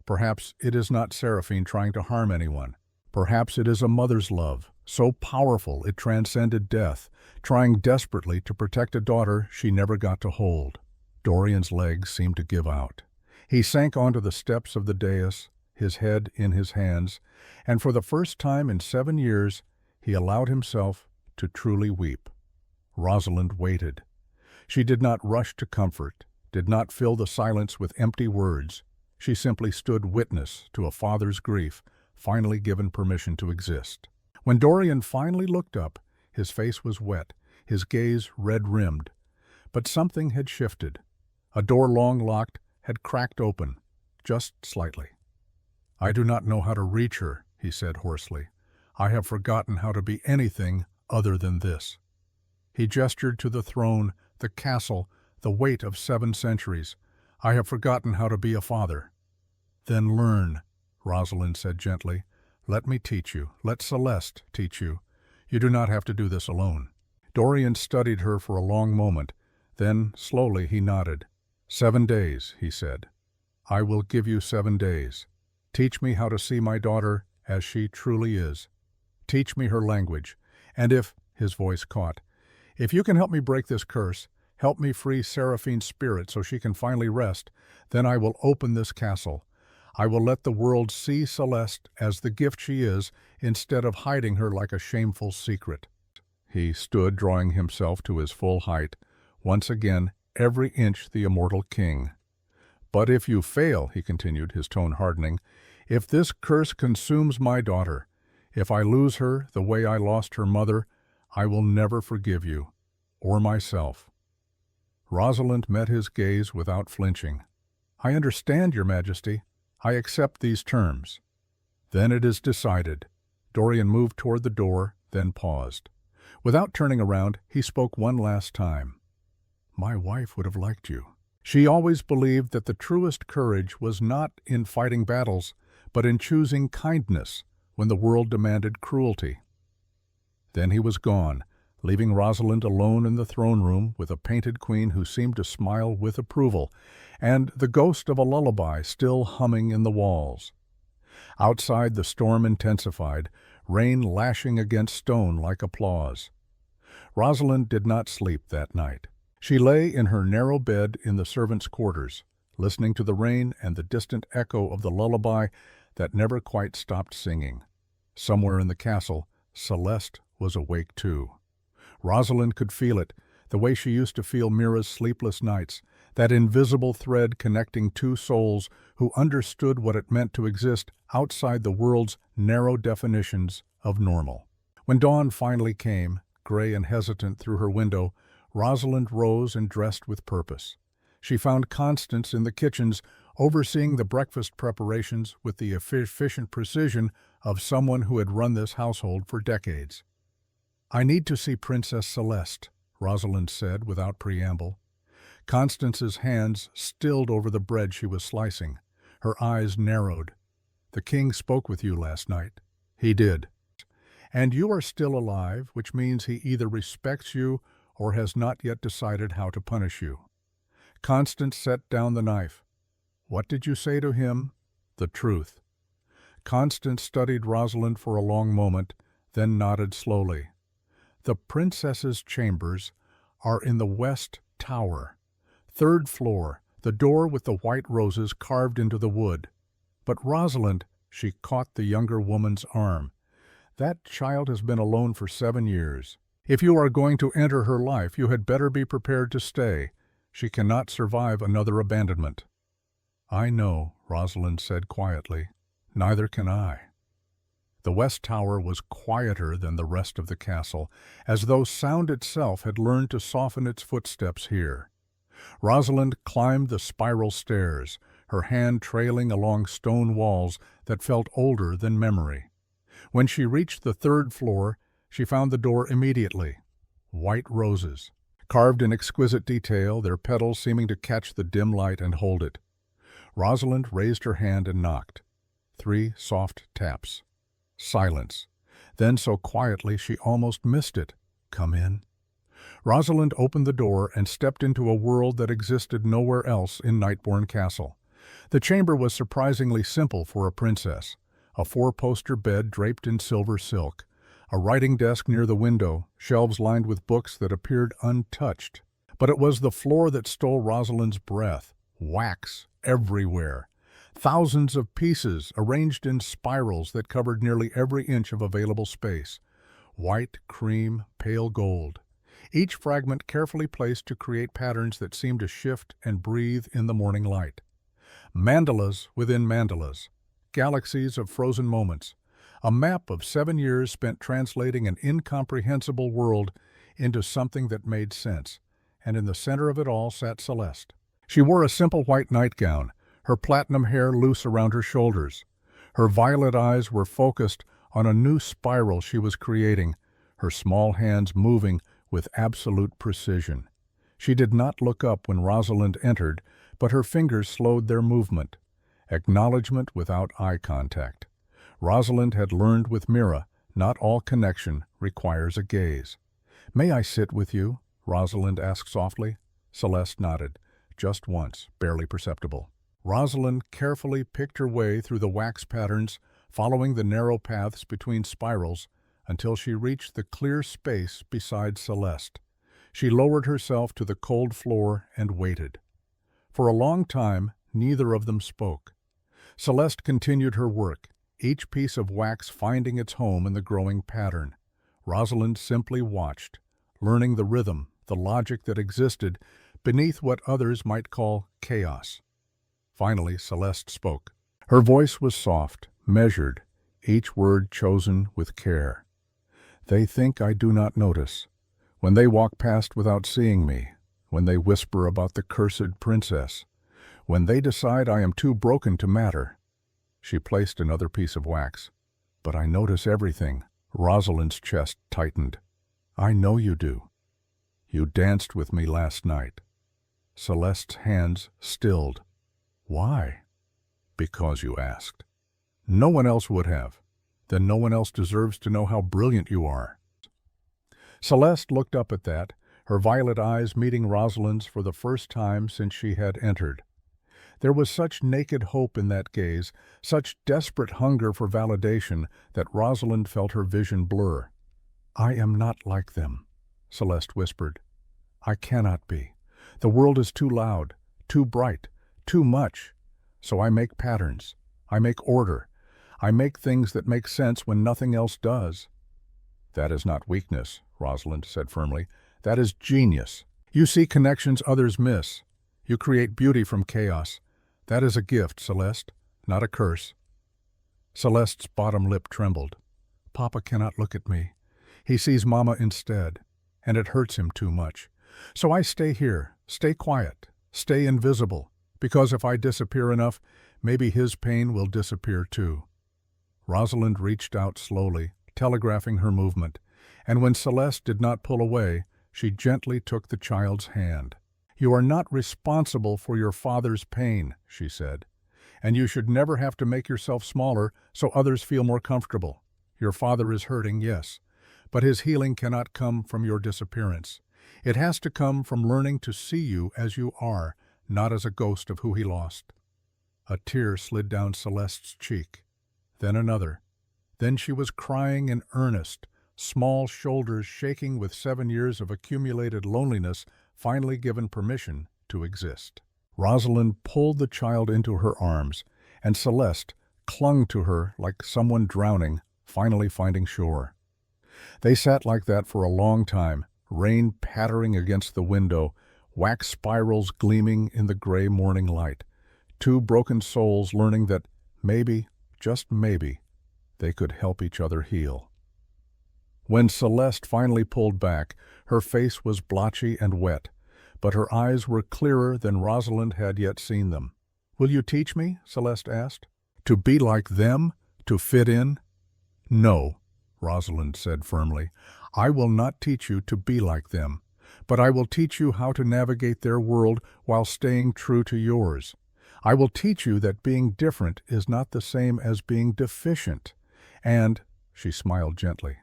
Perhaps it is not Seraphine trying to harm anyone. Perhaps it is a mother's love, so powerful it transcended death, trying desperately to protect a daughter she never got to hold. Dorian's legs seemed to give out. He sank onto the steps of the dais, his head in his hands, and for the first time in 7 years, he allowed himself to truly weep. Rosalind waited. She did not rush to comfort, did not fill the silence with empty words. She simply stood witness to a father's grief, finally given permission to exist. When Dorian finally looked up, his face was wet, his gaze red-rimmed. But something had shifted. A door long locked had cracked open, just slightly. I do not know how to reach her, he said hoarsely. I have forgotten how to be anything other than this. He gestured to the throne, the castle, the weight of 7 centuries. I have forgotten how to be a father. Then learn, Rosalind said gently. Let me teach you. Let Celeste teach you. You do not have to do this alone. Dorian studied her for a long moment. Then, slowly, he nodded. 7 days, he said. I will give you 7 days. Teach me how to see my daughter as she truly is. Teach me her language. And if, his voice caught, if you can help me break this curse, help me free Seraphine's spirit so she can finally rest, then I will open this castle. I will let the world see Celeste as the gift she is, instead of hiding her like a shameful secret. He stood, drawing himself to his full height, once again, every inch the immortal king. But if you fail, he continued, his tone hardening, if this curse consumes my daughter, if I lose her the way I lost her mother, I will never forgive you, or myself. Rosalind met his gaze without flinching. I understand, Your Majesty. I accept these terms. Then it is decided. Dorian moved toward the door, then paused. Without turning around, he spoke one last time. My wife would have liked you. She always believed that the truest courage was not in fighting battles, but in choosing kindness, when the world demanded cruelty. Then he was gone, leaving Rosalind alone in the throne room with a painted queen who seemed to smile with approval, and the ghost of a lullaby still humming in the walls. Outside, the storm intensified, rain lashing against stone like applause. Rosalind did not sleep that night. She lay in her narrow bed in the servants' quarters, listening to the rain and the distant echo of the lullaby that never quite stopped singing. Somewhere in the castle, Celeste was awake too. Rosalind could feel it, the way she used to feel Mira's sleepless nights, that invisible thread connecting two souls who understood what it meant to exist outside the world's narrow definitions of normal. When dawn finally came, gray and hesitant through her window, Rosalind rose and dressed with purpose. She found Constance in the kitchens, overseeing the breakfast preparations with the efficient precision of someone who had run this household for decades. "I need to see Princess Celeste," Rosalind said without preamble. Constance's hands stilled over the bread she was slicing. Her eyes narrowed. "The king spoke with you last night." "He did." "And you are still alive, which means he either respects you or has not yet decided how to punish you." Constance set down the knife. "What did you say to him?" "The truth." Constance studied Rosalind for a long moment, then nodded slowly. "The princess's chambers are in the West Tower, 3rd floor, the door with the white roses carved into the wood." "But Rosalind," she caught the younger woman's arm, "that child has been alone for 7 years. If you are going to enter her life, you had better be prepared to stay. She cannot survive another abandonment." "I know," Rosalind said quietly. "Neither can I." The West Tower was quieter than the rest of the castle, as though sound itself had learned to soften its footsteps here. Rosalind climbed the spiral stairs, her hand trailing along stone walls that felt older than memory. When she reached the 3rd floor, she found the door immediately. White roses, carved in exquisite detail, their petals seeming to catch the dim light and hold it. Rosalind raised her hand and knocked. 3 soft taps. Silence. Then so quietly she almost missed it. "Come in." Rosalind opened the door and stepped into a world that existed nowhere else in Nightbourne Castle. The chamber was surprisingly simple for a princess. A 4-poster bed draped in silver silk, a writing desk near the window, shelves lined with books that appeared untouched. But it was the floor that stole Rosalind's breath. Wax everywhere. Thousands of pieces arranged in spirals that covered nearly every inch of available space. White, cream, pale gold. Each fragment carefully placed to create patterns that seemed to shift and breathe in the morning light. Mandalas within mandalas. Galaxies of frozen moments. A map of 7 years spent translating an incomprehensible world into something that made sense. And in the center of it all sat Celeste. She wore a simple white nightgown, her platinum hair loose around her shoulders. Her violet eyes were focused on a new spiral she was creating, her small hands moving with absolute precision. She did not look up when Rosalind entered, but her fingers slowed their movement. Acknowledgement without eye contact. Rosalind had learned with Mira, not all connection requires a gaze. "May I sit with you?" Rosalind asked softly. Celeste nodded, just once, barely perceptible. Rosalind carefully picked her way through the wax patterns, following the narrow paths between spirals, until she reached the clear space beside Celeste. She lowered herself to the cold floor and waited. For a long time, neither of them spoke. Celeste continued her work, each piece of wax finding its home in the growing pattern. Rosalind simply watched, learning the rhythm, the logic that existed beneath what others might call chaos. Finally, Celeste spoke. Her voice was soft, measured, each word chosen with care. "They think I do not notice. When they walk past without seeing me, when they whisper about the cursed princess, when they decide I am too broken to matter." She placed another piece of wax. "But I notice everything." Rosalind's chest tightened. "I know you do. You danced with me last night." Celeste's hands stilled. "Why?" "Because you asked. No one else would have. Then no one else deserves to know how brilliant you are. Celeste looked up at that, her violet eyes meeting Rosalind's for the first time since she had entered. There was such naked hope in that gaze, such desperate hunger for validation, that Rosalind felt her vision blur. "I am not like them," Celeste whispered. "I cannot be. The world is too loud, too bright, too much. So I make patterns. I make order. I make things that make sense when nothing else does." "That is not weakness," Rosalind said firmly. "That is genius. You see connections others miss. You create beauty from chaos. That is a gift, Celeste, not a curse." Celeste's bottom lip trembled. "Papa cannot look at me. He sees Mama instead, and it hurts him too much. So I stay here, stay quiet, stay invisible, because if I disappear enough, maybe his pain will disappear too." Rosalind reached out slowly, telegraphing her movement, and when Celeste did not pull away, she gently took the child's hand. "You are not responsible for your father's pain," she said, "and you should never have to make yourself smaller so others feel more comfortable. Your father is hurting, yes, but his healing cannot come from your disappearance. It has to come from learning to see you as you are, not as a ghost of who he lost." A tear slid down Celeste's cheek, then another. Then she was crying in earnest, small shoulders shaking with 7 years of accumulated loneliness finally given permission to exist. Rosalind pulled the child into her arms, and Celeste clung to her like someone drowning, finally finding shore. They sat like that for a long time, rain pattering against the window, wax spirals gleaming in the gray morning light, two broken souls learning that maybe, just maybe, they could help each other heal. When Celeste finally pulled back, her face was blotchy and wet, but her eyes were clearer than Rosalind had yet seen them. "Will you teach me?" Celeste asked. "To be like them? To fit in?" "No," Rosalind said firmly. "I will not teach you to be like them, but I will teach you how to navigate their world while staying true to yours. I will teach you that being different is not the same as being deficient. And," she smiled gently,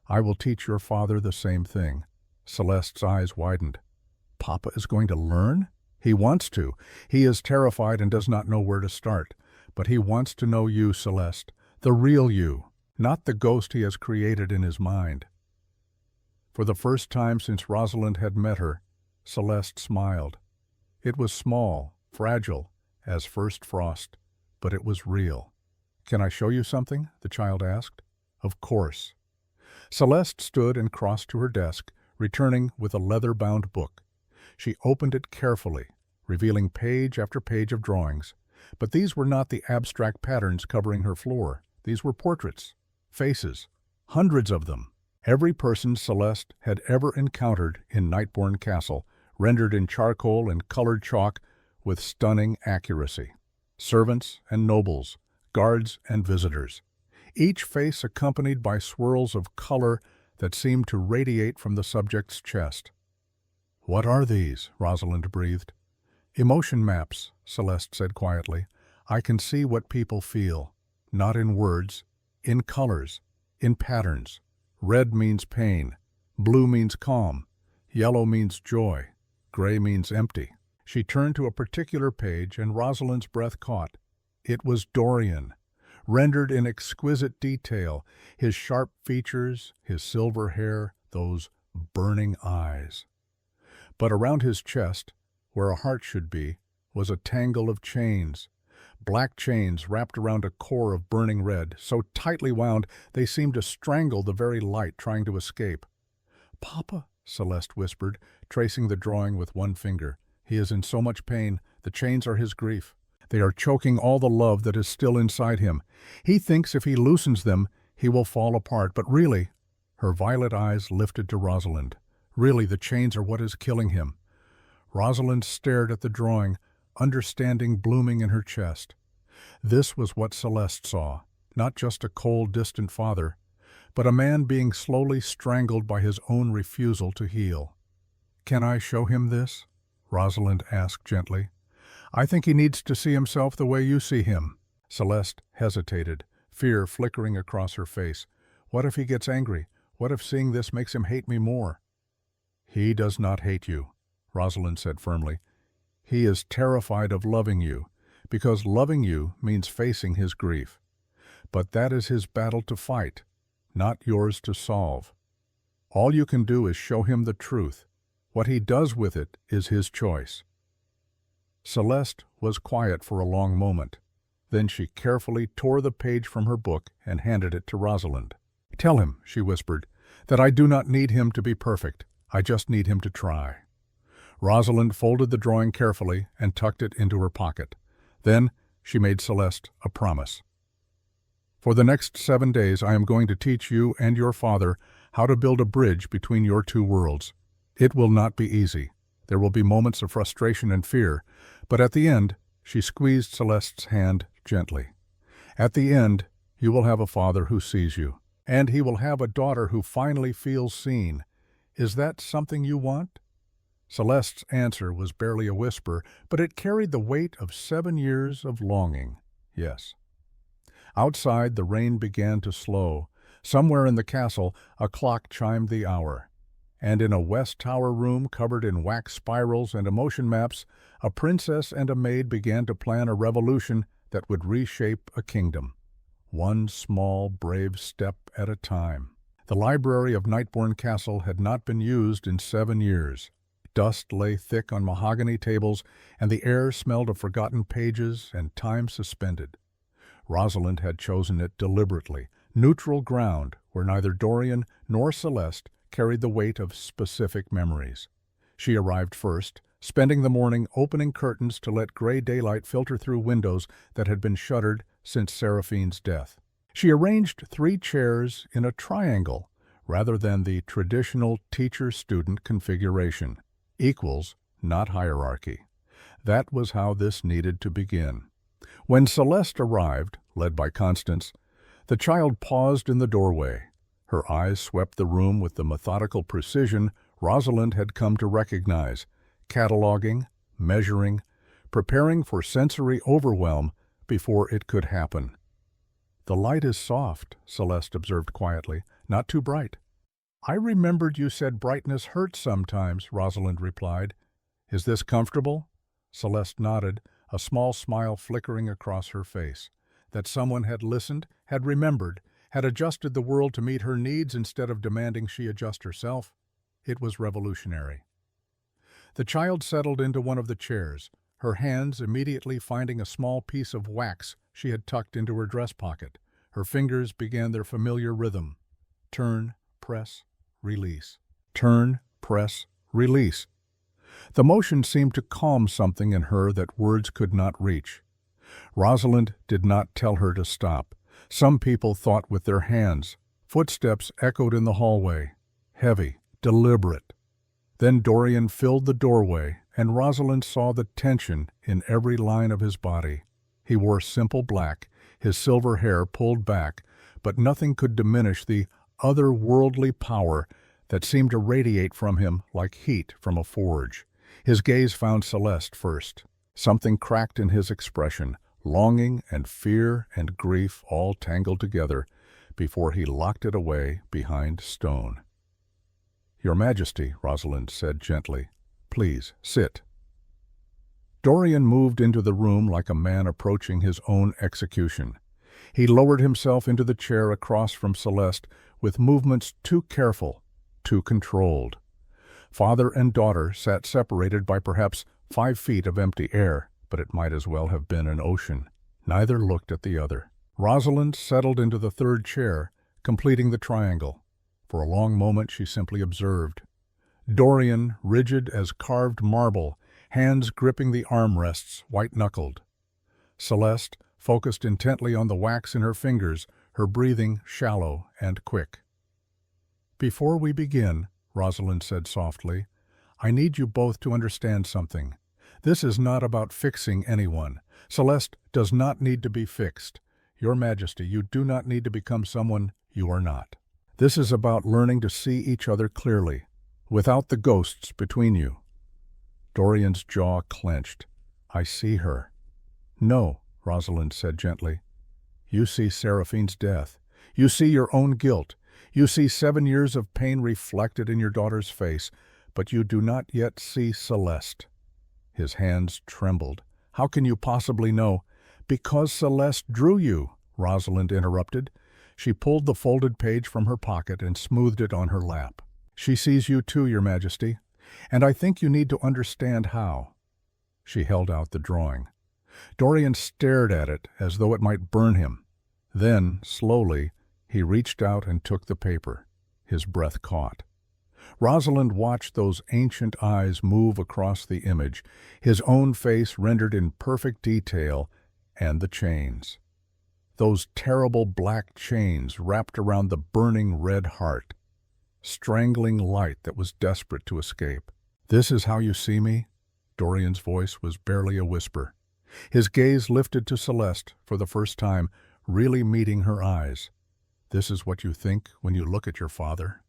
"I will teach your father the same thing." Celeste's eyes widened. "Papa is going to learn?" "He wants to. He is terrified and does not know where to start. But he wants to know you, Celeste, the real you, not the ghost he has created in his mind." For the first time since Rosalind had met her, Celeste smiled. It was small, fragile, as first frost, but it was real. "Can I show you something?" the child asked. "Of course." Celeste stood and crossed to her desk, returning with a leather-bound book. She opened it carefully, revealing page after page of drawings. But these were not the abstract patterns covering her floor. These were portraits, faces, hundreds of them. Every person Celeste had ever encountered in Nightbourne Castle, rendered in charcoal and colored chalk with stunning accuracy. Servants and nobles, guards and visitors. Each face accompanied by swirls of color that seemed to radiate from the subject's chest. "What are these?" Rosalind breathed. "Emotion maps," Celeste said quietly. "I can see what people feel, not in words, in colors, in patterns. Red means pain, blue means calm, yellow means joy, gray means empty." She turned to a particular page and Rosalind's breath caught. It was Dorian, rendered in exquisite detail, his sharp features, his silver hair, those burning eyes. But around his chest, where a heart should be, was a tangle of chains. Black chains wrapped around a core of burning red, so tightly wound they seemed to strangle the very light trying to escape. "Papa," Celeste whispered, tracing the drawing with one finger. "He is in so much pain. The chains are his grief. They are choking all the love that is still inside him. He thinks if he loosens them, he will fall apart. But really," her violet eyes lifted to Rosalind, "really the chains are what is killing him." Rosalind stared at the drawing, understanding blooming in her chest. This was what Celeste saw, not just a cold, distant father, but a man being slowly strangled by his own refusal to heal. "Can I show him this?" Rosalind asked gently. "I think he needs to see himself the way you see him." Celeste hesitated, fear flickering across her face. What if he gets angry? What if seeing this makes him hate me more? He does not hate you, Rosalind said firmly. He is terrified of loving you, because loving you means facing his grief. But that is his battle to fight, not yours to solve. All you can do is show him the truth. What he does with it is his choice. Celeste was quiet for a long moment. Then she carefully tore the page from her book and handed it to Rosalind. "Tell him," she whispered, "that I do not need him to be perfect. I just need him to try." Rosalind folded the drawing carefully and tucked it into her pocket. Then she made Celeste a promise. "For the next 7 days I am going to teach you and your father how to build a bridge between your two worlds. It will not be easy. There will be moments of frustration and fear, but at the end," she squeezed Celeste's hand gently, "at the end, you will have a father who sees you, and he will have a daughter who finally feels seen. Is that something you want?" Celeste's answer was barely a whisper, but it carried the weight of 7 years of longing. Yes. Outside, the rain began to slow. Somewhere in the castle, a clock chimed the hour. And in a West Tower room covered in wax spirals and emotion maps, a princess and a maid began to plan a revolution that would reshape a kingdom. One small, brave step at a time. The library of Nightbourne Castle had not been used in 7 years. Dust lay thick on mahogany tables, and the air smelled of forgotten pages and time suspended. Rosalind had chosen it deliberately, neutral ground where neither Dorian nor Celeste carried the weight of specific memories. She arrived first, spending the morning opening curtains to let gray daylight filter through windows that had been shuttered since Seraphine's death. She arranged 3 chairs in a triangle rather than the traditional teacher-student configuration. Equals, not hierarchy. That was how this needed to begin. When Celeste arrived, led by Constance, the child paused in the doorway. Her eyes swept the room with the methodical precision Rosalind had come to recognize, cataloging, measuring, preparing for sensory overwhelm before it could happen. "The light is soft," Celeste observed quietly, "not too bright." "I remembered you said brightness hurts sometimes," Rosalind replied. "Is this comfortable?" Celeste nodded, a small smile flickering across her face. That someone had listened, had remembered, had adjusted the world to meet her needs instead of demanding she adjust herself. It was revolutionary. The child settled into one of the chairs, her hands immediately finding a small piece of wax she had tucked into her dress pocket. Her fingers began their familiar rhythm. Turn, press, release. Turn, press, release. The motion seemed to calm something in her that words could not reach. Rosalind did not tell her to stop. Some people thought with their hands. Footsteps echoed in the hallway, heavy, deliberate. Then Dorian filled the doorway, and Rosalind saw the tension in every line of his body. He wore simple black, his silver hair pulled back, but nothing could diminish the otherworldly power that seemed to radiate from him like heat from a forge. His gaze found Celeste first. Something cracked in his expression, longing and fear and grief all tangled together, before he locked it away behind stone. "Your Majesty," Rosalind said gently, "please sit." Dorian moved into the room like a man approaching his own execution. He lowered himself into the chair across from Celeste with movements too careful, too controlled. Father and daughter sat separated by perhaps 5 feet of empty air, but it might as well have been an ocean. Neither looked at the other. Rosalind settled into the 3rd chair, completing the triangle. For a long moment she simply observed. Dorian, rigid as carved marble, hands gripping the armrests, white-knuckled. Celeste, focused intently on the wax in her fingers, her breathing shallow and quick. "Before we begin," Rosalind said softly, "I need you both to understand something. This is not about fixing anyone. Celeste does not need to be fixed. Your Majesty, you do not need to become someone you are not. This is about learning to see each other clearly, without the ghosts between you." Dorian's jaw clenched. "I see her." "No," Rosalind said gently. You see Seraphine's death. You see your own guilt. You see 7 years of pain reflected in your daughter's face, but you do not yet see Celeste. His hands trembled. How can you possibly know? Because Celeste drew you, Rosalind interrupted. She pulled the folded page from her pocket and smoothed it on her lap. She sees you too, Your Majesty, and I think you need to understand how. She held out the drawing. Dorian stared at it as though it might burn him. Then, slowly, he reached out and took the paper. His breath caught. Rosalind watched those ancient eyes move across the image, his own face rendered in perfect detail, and the chains. Those terrible black chains wrapped around the burning red heart, strangling light that was desperate to escape. "This is how you see me?" Dorian's voice was barely a whisper. His gaze lifted to Celeste for the first time, really meeting her eyes. "This is what you think when you look at your father?"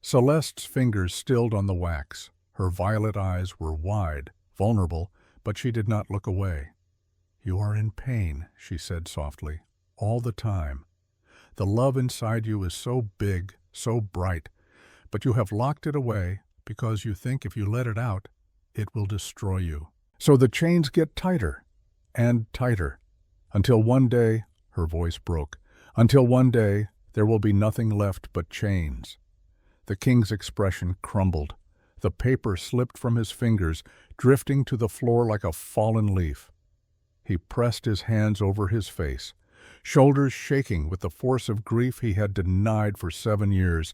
Celeste's fingers stilled on the wax. Her violet eyes were wide, vulnerable, but she did not look away. "You are in pain," she said softly, "all the time. The love inside you is so big, so bright, but you have locked it away because you think if you let it out, it will destroy you. So the chains get tighter and tighter, until one day," her voice broke, "until one day there will be nothing left but chains." The king's expression crumbled. The paper slipped from his fingers, drifting to the floor like a fallen leaf. He pressed his hands over his face, shoulders shaking with the force of grief he had denied for 7 years.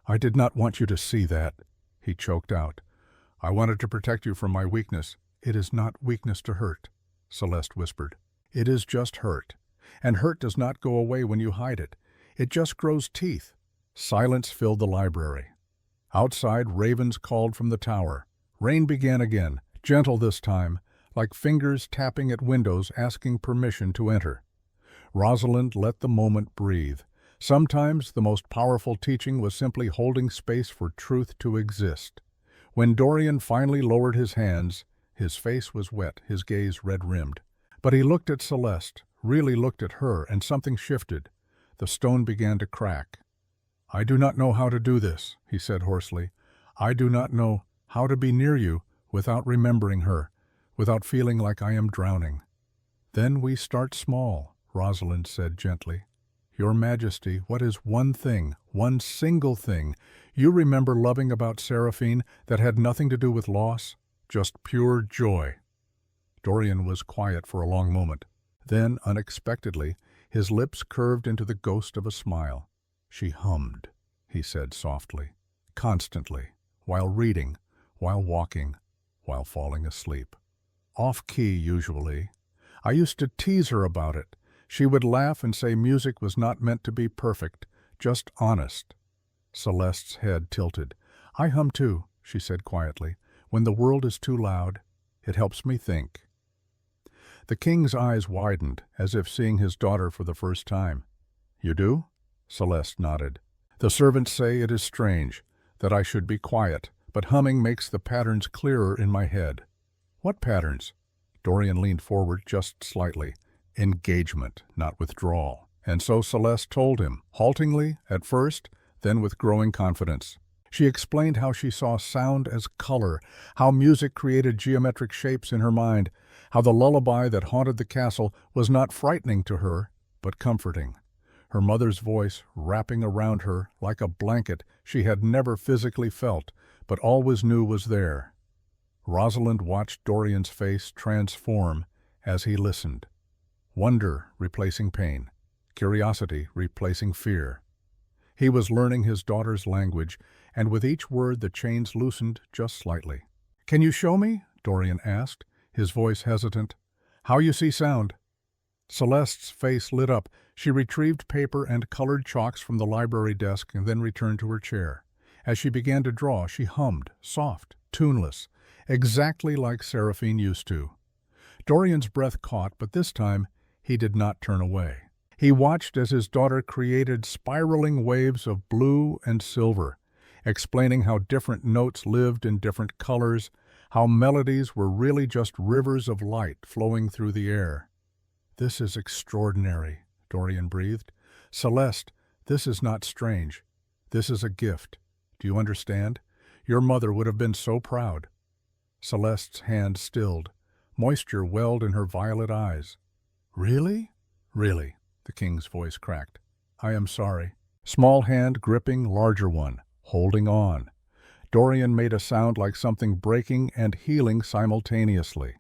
"I did not want you to see that," he choked out. "I wanted to protect you from my weakness." "It is not weakness to hurt," Celeste whispered. "It is just hurt. And hurt does not go away when you hide it. It just grows teeth." Silence filled the library. Outside, ravens called from the tower. Rain began again, gentle this time, like fingers tapping at windows asking permission to enter. Rosalind let the moment breathe. Sometimes the most powerful teaching was simply holding space for truth to exist. When Dorian finally lowered his hands, his face was wet, his gaze red-rimmed. But he looked at Celeste, really looked at her, and something shifted. The stone began to crack. "I do not know how to do this," he said hoarsely. "I do not know how to be near you without remembering her, without feeling like I am drowning." "Then we start small," Rosalind said gently. "Your Majesty, what is one thing, one single thing, you remember loving about Seraphine that had nothing to do with loss? Just pure joy." Dorian was quiet for a long moment. Then, unexpectedly, his lips curved into the ghost of a smile. "She hummed," he said softly, "constantly, while reading, while walking, while falling asleep. Off-key, usually. I used to tease her about it. She would laugh and say music was not meant to be perfect, just honest." Celeste's head tilted. "I hum too," she said quietly. "When the world is too loud, it helps me think." The king's eyes widened, as if seeing his daughter for the first time. "You do?" Celeste nodded. "The servants say it is strange, that I should be quiet, but humming makes the patterns clearer in my head." "What patterns?" Dorian leaned forward just slightly. "Engagement, not withdrawal." And so Celeste told him, haltingly at first, then with growing confidence. She explained how she saw sound as color, how music created geometric shapes in her mind, how the lullaby that haunted the castle was not frightening to her, but comforting. Her mother's voice wrapping around her like a blanket she had never physically felt, but always knew was there. Rosalind watched Dorian's face transform as he listened. Wonder replacing pain, curiosity replacing fear. He was learning his daughter's language, and with each word the chains loosened just slightly. "Can you show me?" Dorian asked, his voice hesitant. "How you see sound?" Celeste's face lit up. She retrieved paper and colored chalks from the library desk and then returned to her chair. As she began to draw, she hummed, soft, tuneless, exactly like Seraphine used to. Dorian's breath caught, but this time he did not turn away. He watched as his daughter created spiraling waves of blue and silver, explaining how different notes lived in different colors, how melodies were really just rivers of light flowing through the air. This is extraordinary, Dorian breathed. Celeste, this is not strange. This is a gift. Do you understand? Your mother would have been so proud. Celeste's hand stilled. Moisture welled in her violet eyes. Really? Really, the king's voice cracked. I am sorry. Small hand gripping larger one, holding on. Dorian made a sound like something breaking and healing simultaneously.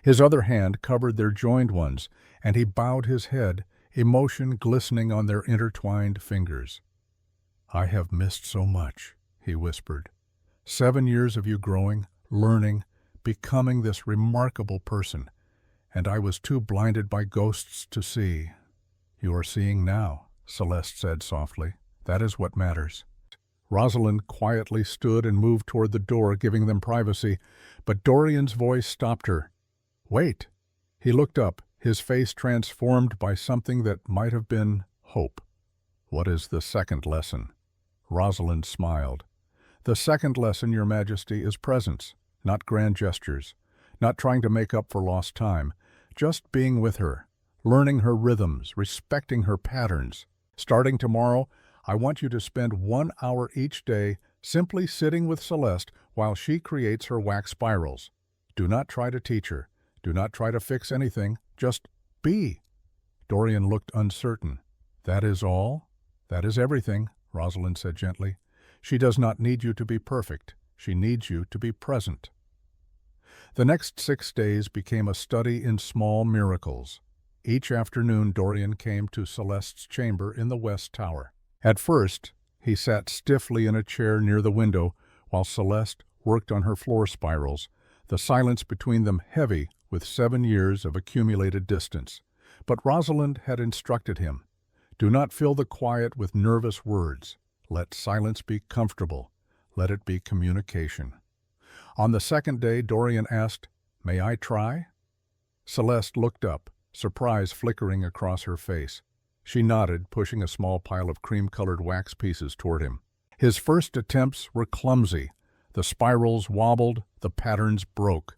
His other hand covered their joined ones, and he bowed his head, emotion glistening on their intertwined fingers. I have missed so much, he whispered. 7 years of you growing, learning, becoming this remarkable person, and I was too blinded by ghosts to see. You are seeing now, Celeste said softly. That is what matters. Rosalind quietly stood and moved toward the door, giving them privacy, but Dorian's voice stopped her. Wait! He looked up, his face transformed by something that might have been hope. What is the second lesson? Rosalind smiled. The second lesson, Your Majesty, is presence, not grand gestures, not trying to make up for lost time, just being with her, learning her rhythms, respecting her patterns. Starting tomorrow, I want you to spend 1 hour each day simply sitting with Celeste while she creates her wax spirals. Do not try to teach her. Do not try to fix anything. Just be. Dorian looked uncertain. That is all? That is everything, Rosalind said gently. She does not need you to be perfect. She needs you to be present. The next 6 days became a study in small miracles. Each afternoon Dorian came to Celeste's chamber in the West Tower. At first, he sat stiffly in a chair near the window while Celeste worked on her floor spirals, the silence between them heavy with 7 years of accumulated distance. But Rosalind had instructed him, do not fill the quiet with nervous words. Let silence be comfortable. Let it be communication. On the second day, Dorian asked, May I try? Celeste looked up, surprise flickering across her face. She nodded, pushing a small pile of cream-colored wax pieces toward him. His first attempts were clumsy. The spirals wobbled, the patterns broke.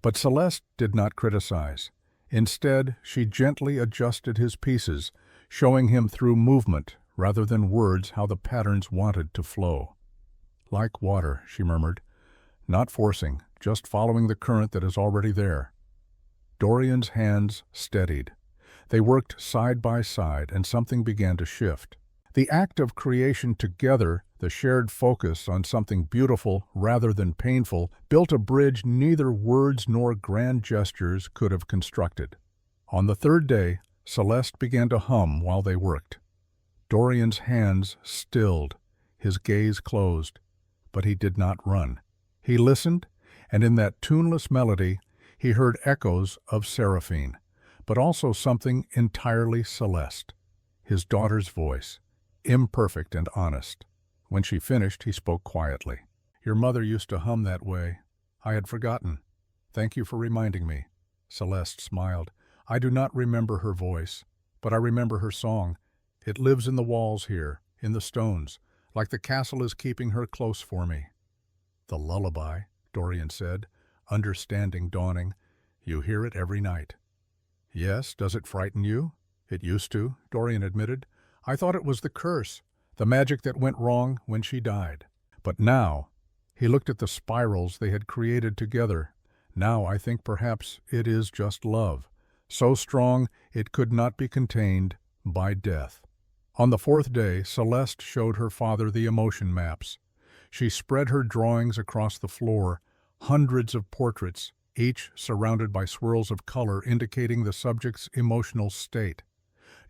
But Celeste did not criticize. Instead, she gently adjusted his pieces, showing him through movement rather than words how the patterns wanted to flow. Like water, she murmured, not forcing, just following the current that is already there. Dorian's hands steadied. They worked side by side, and something began to shift. The act of creation together, the shared focus on something beautiful rather than painful, built a bridge neither words nor grand gestures could have constructed. On the third day, Celeste began to hum while they worked. Dorian's hands stilled, his gaze closed, but he did not run. He listened, and in that tuneless melody, he heard echoes of Seraphine, but also something entirely Celeste, his daughter's voice, imperfect and honest. When she finished, he spoke quietly. Your mother used to hum that way. I had forgotten. Thank you for reminding me. Celeste smiled. I do not remember her voice, but I remember her song. It lives in the walls here, in the stones, like the castle is keeping her close for me. The lullaby, Dorian said, understanding dawning. You hear it every night. Yes, does it frighten you? It used to, Dorian admitted. I thought it was the curse, the magic that went wrong when she died. But now, he looked at the spirals they had created together. Now I think perhaps it is just love, so strong it could not be contained by death. On the fourth day, Celeste showed her father the emotion maps. She spread her drawings across the floor, hundreds of portraits, each surrounded by swirls of color indicating the subject's emotional state.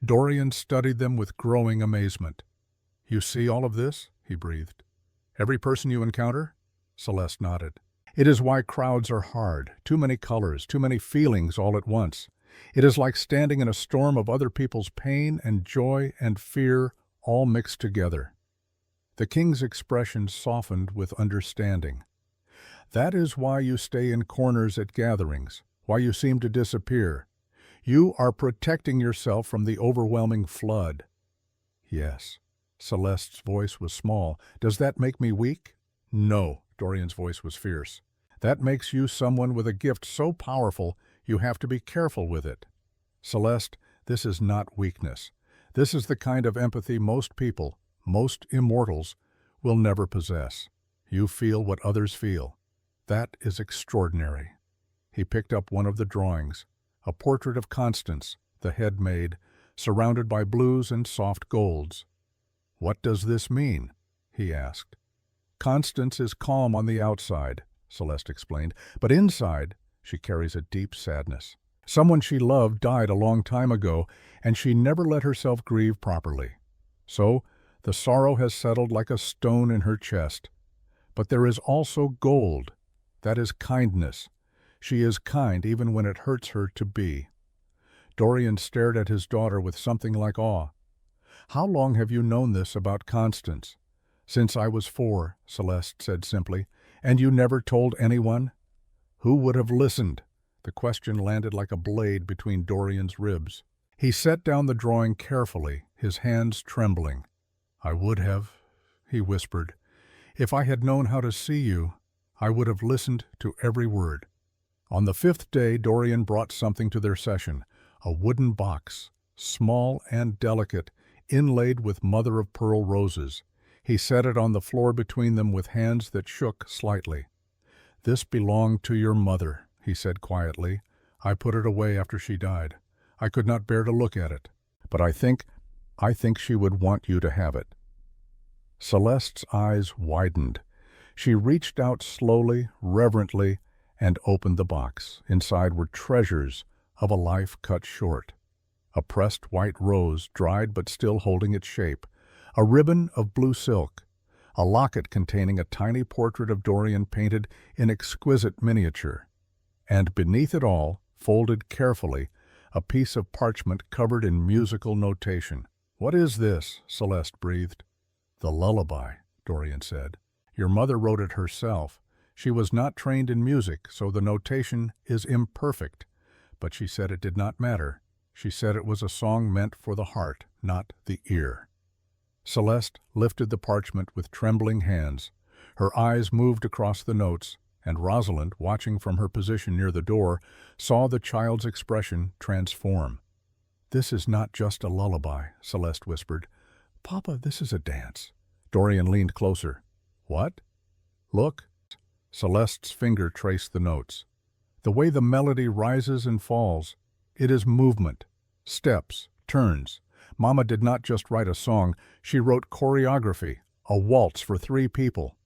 Dorian studied them with growing amazement. You see all of this? He breathed. Every person you encounter? Celeste nodded. It is why crowds are hard. Too many colors, too many feelings all at once. It is like standing in a storm of other people's pain and joy and fear all mixed together. The king's expression softened with understanding. That is why you stay in corners at gatherings, why you seem to disappear. You are protecting yourself from the overwhelming flood. Yes. Celeste's voice was small. Does that make me weak? No, Dorian's voice was fierce. That makes you someone with a gift so powerful you have to be careful with it. Celeste, this is not weakness. This is the kind of empathy most people, most immortals, will never possess. You feel what others feel. That is extraordinary. He picked up one of the drawings, a portrait of Constance, the head maid, surrounded by blues and soft golds. "What does this mean?" he asked. "Constance is calm on the outside," Celeste explained, "but inside she carries a deep sadness. Someone she loved died a long time ago, and she never let herself grieve properly. So the sorrow has settled like a stone in her chest. But there is also gold. That is kindness. She is kind even when it hurts her to be." Dorian stared at his daughter with something like awe. "How long have you known this about Constance?" "Since I was 4, Celeste said simply. "And you never told anyone?" Who would have listened? The question landed like a blade between Dorian's ribs. He set down the drawing carefully, his hands trembling. "I would have," he whispered. "If I had known how to see you, I would have listened to every word." On the 5th day, Dorian brought something to their session, a wooden box, small and delicate, inlaid with mother-of-pearl roses. He set it on the floor between them with hands that shook slightly. "This belonged to your mother," he said quietly. "I put it away after she died. I could not bear to look at it. But I think she would want you to have it." Celeste's eyes widened. She reached out slowly, reverently, and opened the box. Inside were treasures of a life cut short. A pressed white rose, dried but still holding its shape, a ribbon of blue silk, a locket containing a tiny portrait of Dorian painted in exquisite miniature, and beneath it all, folded carefully, a piece of parchment covered in musical notation. "What is this?" Celeste breathed. "The lullaby," Dorian said. "Your mother wrote it herself. She was not trained in music, so the notation is imperfect. But she said it did not matter. She said it was a song meant for the heart, not the ear." Celeste lifted the parchment with trembling hands. Her eyes moved across the notes, and Rosalind, watching from her position near the door, saw the child's expression transform. "This is not just a lullaby," Celeste whispered. "Papa, this is a dance." Dorian leaned closer. "What?" "Look." Celeste's finger traced the notes. "The way the melody rises and falls, it is movement, steps, turns. Mama did not just write a song, she wrote choreography, a waltz for 3 people.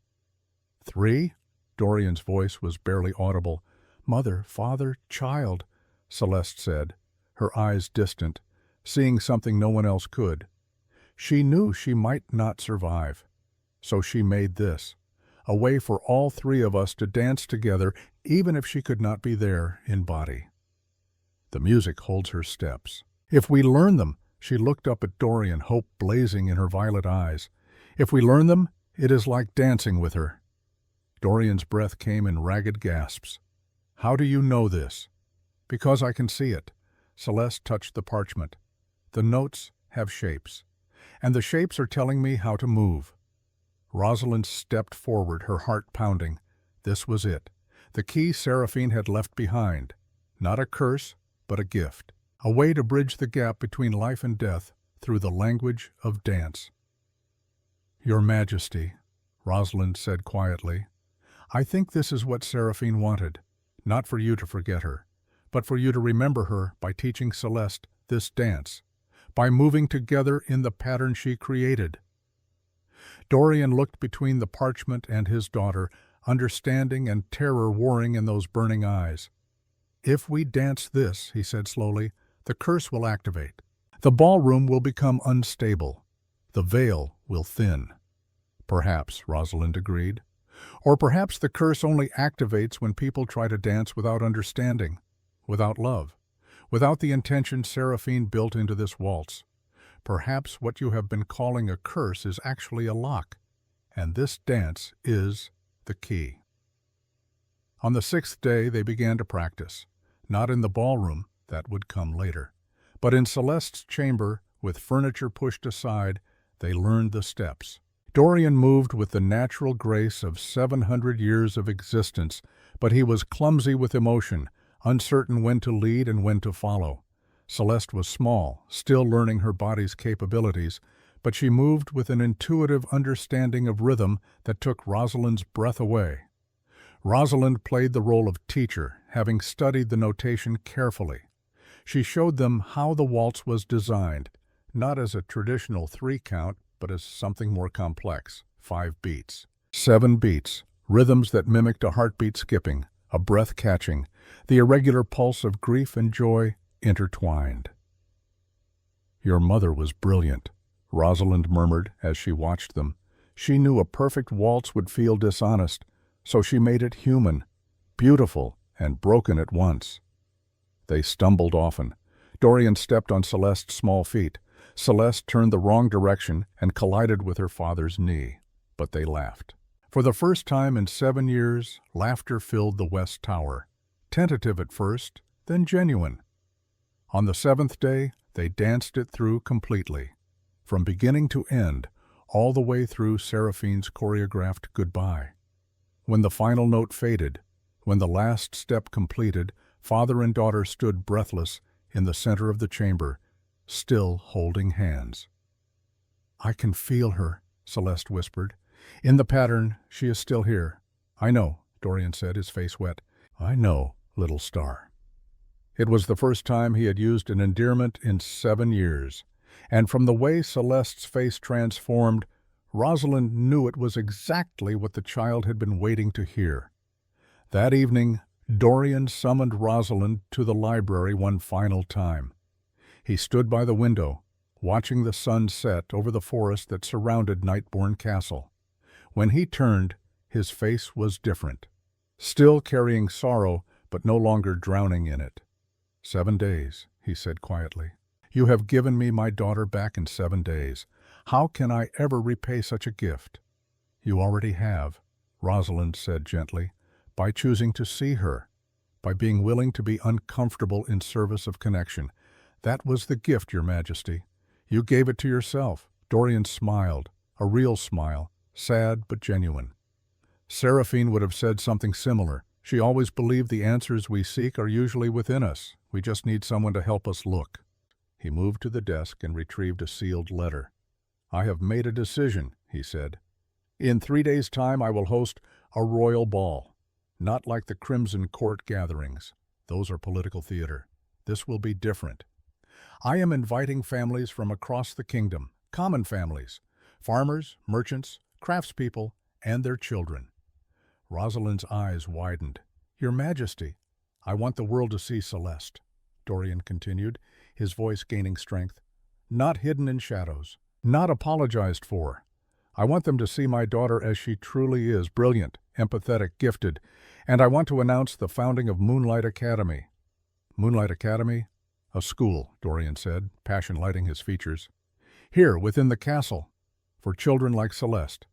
3? Dorian's voice was barely audible. "Mother, father, child," Celeste said, her eyes distant, seeing something no one else could. She knew she might not survive. So she made this, a way for all 3 of us to dance together, even if she could not be there in body. The music holds her steps. If we learn them, she looked up at Dorian, hope blazing in her violet eyes. If we learn them, it is like dancing with her. Dorian's breath came in ragged gasps. "How do you know this?" "Because I can see it." Celeste touched the parchment. "The notes have shapes, and the shapes are telling me how to move." Rosalind stepped forward, her heart pounding. This was it. The key Seraphine had left behind. Not a curse, but a gift. A way to bridge the gap between life and death through the language of dance. "Your Majesty," Rosalind said quietly, "I think this is what Seraphine wanted. Not for you to forget her, but for you to remember her by teaching Celeste this dance, by moving together in the pattern she created." Dorian looked between the parchment and his daughter, understanding and terror warring in those burning eyes. "If we dance this," he said slowly, "the curse will activate. The ballroom will become unstable. The veil will thin." "Perhaps," Rosalind agreed. "Or perhaps the curse only activates when people try to dance without understanding, without love, without the intention Seraphine built into this waltz. Perhaps what you have been calling a curse is actually a lock, and this dance is the key." On the 6th day they began to practice, not in the ballroom, that would come later, but in Celeste's chamber, with furniture pushed aside, they learned the steps. Dorian moved with the natural grace of 700 years of existence, but he was clumsy with emotion, uncertain when to lead and when to follow. Celeste was small, still learning her body's capabilities, but she moved with an intuitive understanding of rhythm that took Rosalind's breath away. Rosalind played the role of teacher, having studied the notation carefully. She showed them how the waltz was designed, not as a traditional 3-count, but as something more complex, 5 beats. 7 beats, rhythms that mimicked a heartbeat skipping, a breath catching, the irregular pulse of grief and joy intertwined. "Your mother was brilliant," Rosalind murmured as she watched them. She knew a perfect waltz would feel dishonest, so she made it human, beautiful, and broken at once. They stumbled often. Dorian stepped on Celeste's small feet. Celeste turned the wrong direction and collided with her father's knee, but they laughed. For the first time in 7 years, laughter filled the West Tower. Tentative at first, then genuine. On the 7th day, they danced it through completely. From beginning to end, all the way through Seraphine's choreographed goodbye. When the final note faded, when the last step completed, father and daughter stood breathless in the center of the chamber, still holding hands. "I can feel her," Celeste whispered. "In the pattern, she is still here." "I know," Dorian said, his face wet. "I know, little star." It was the first time he had used an endearment in 7 years, and from the way Celeste's face transformed, Rosalind knew it was exactly what the child had been waiting to hear. That evening, Dorian summoned Rosalind to the library one final time. He stood by the window, watching the sun set over the forest that surrounded Nightbourne Castle. When he turned, his face was different, still carrying sorrow, but no longer drowning in it. 7 days, he said quietly. "You have given me my daughter back in 7 days. How can I ever repay such a gift?" "You already have," Rosalind said gently, "by choosing to see her, by being willing to be uncomfortable in service of connection. That was the gift, Your Majesty. You gave it to yourself." Dorian smiled, a real smile, sad but genuine. "Seraphine would have said something similar. She always believed the answers we seek are usually within us. We just need someone to help us look." He moved to the desk and retrieved a sealed letter. "I have made a decision," he said. "In 3 days' time I will host a royal ball. Not like the Crimson Court gatherings. Those are political theater. This will be different. I am inviting families from across the kingdom, common families, farmers, merchants, craftspeople, and their children." Rosalind's eyes widened. "Your Majesty, I want the world to see Celeste," Dorian continued, his voice gaining strength. "Not hidden in shadows, not apologized for. I want them to see my daughter as she truly is, brilliant, empathetic, gifted, and I want to announce the founding of Moonlight Academy." "Moonlight Academy?" "A school," Dorian said, passion lighting his features. "Here, within the castle, for children like Celeste,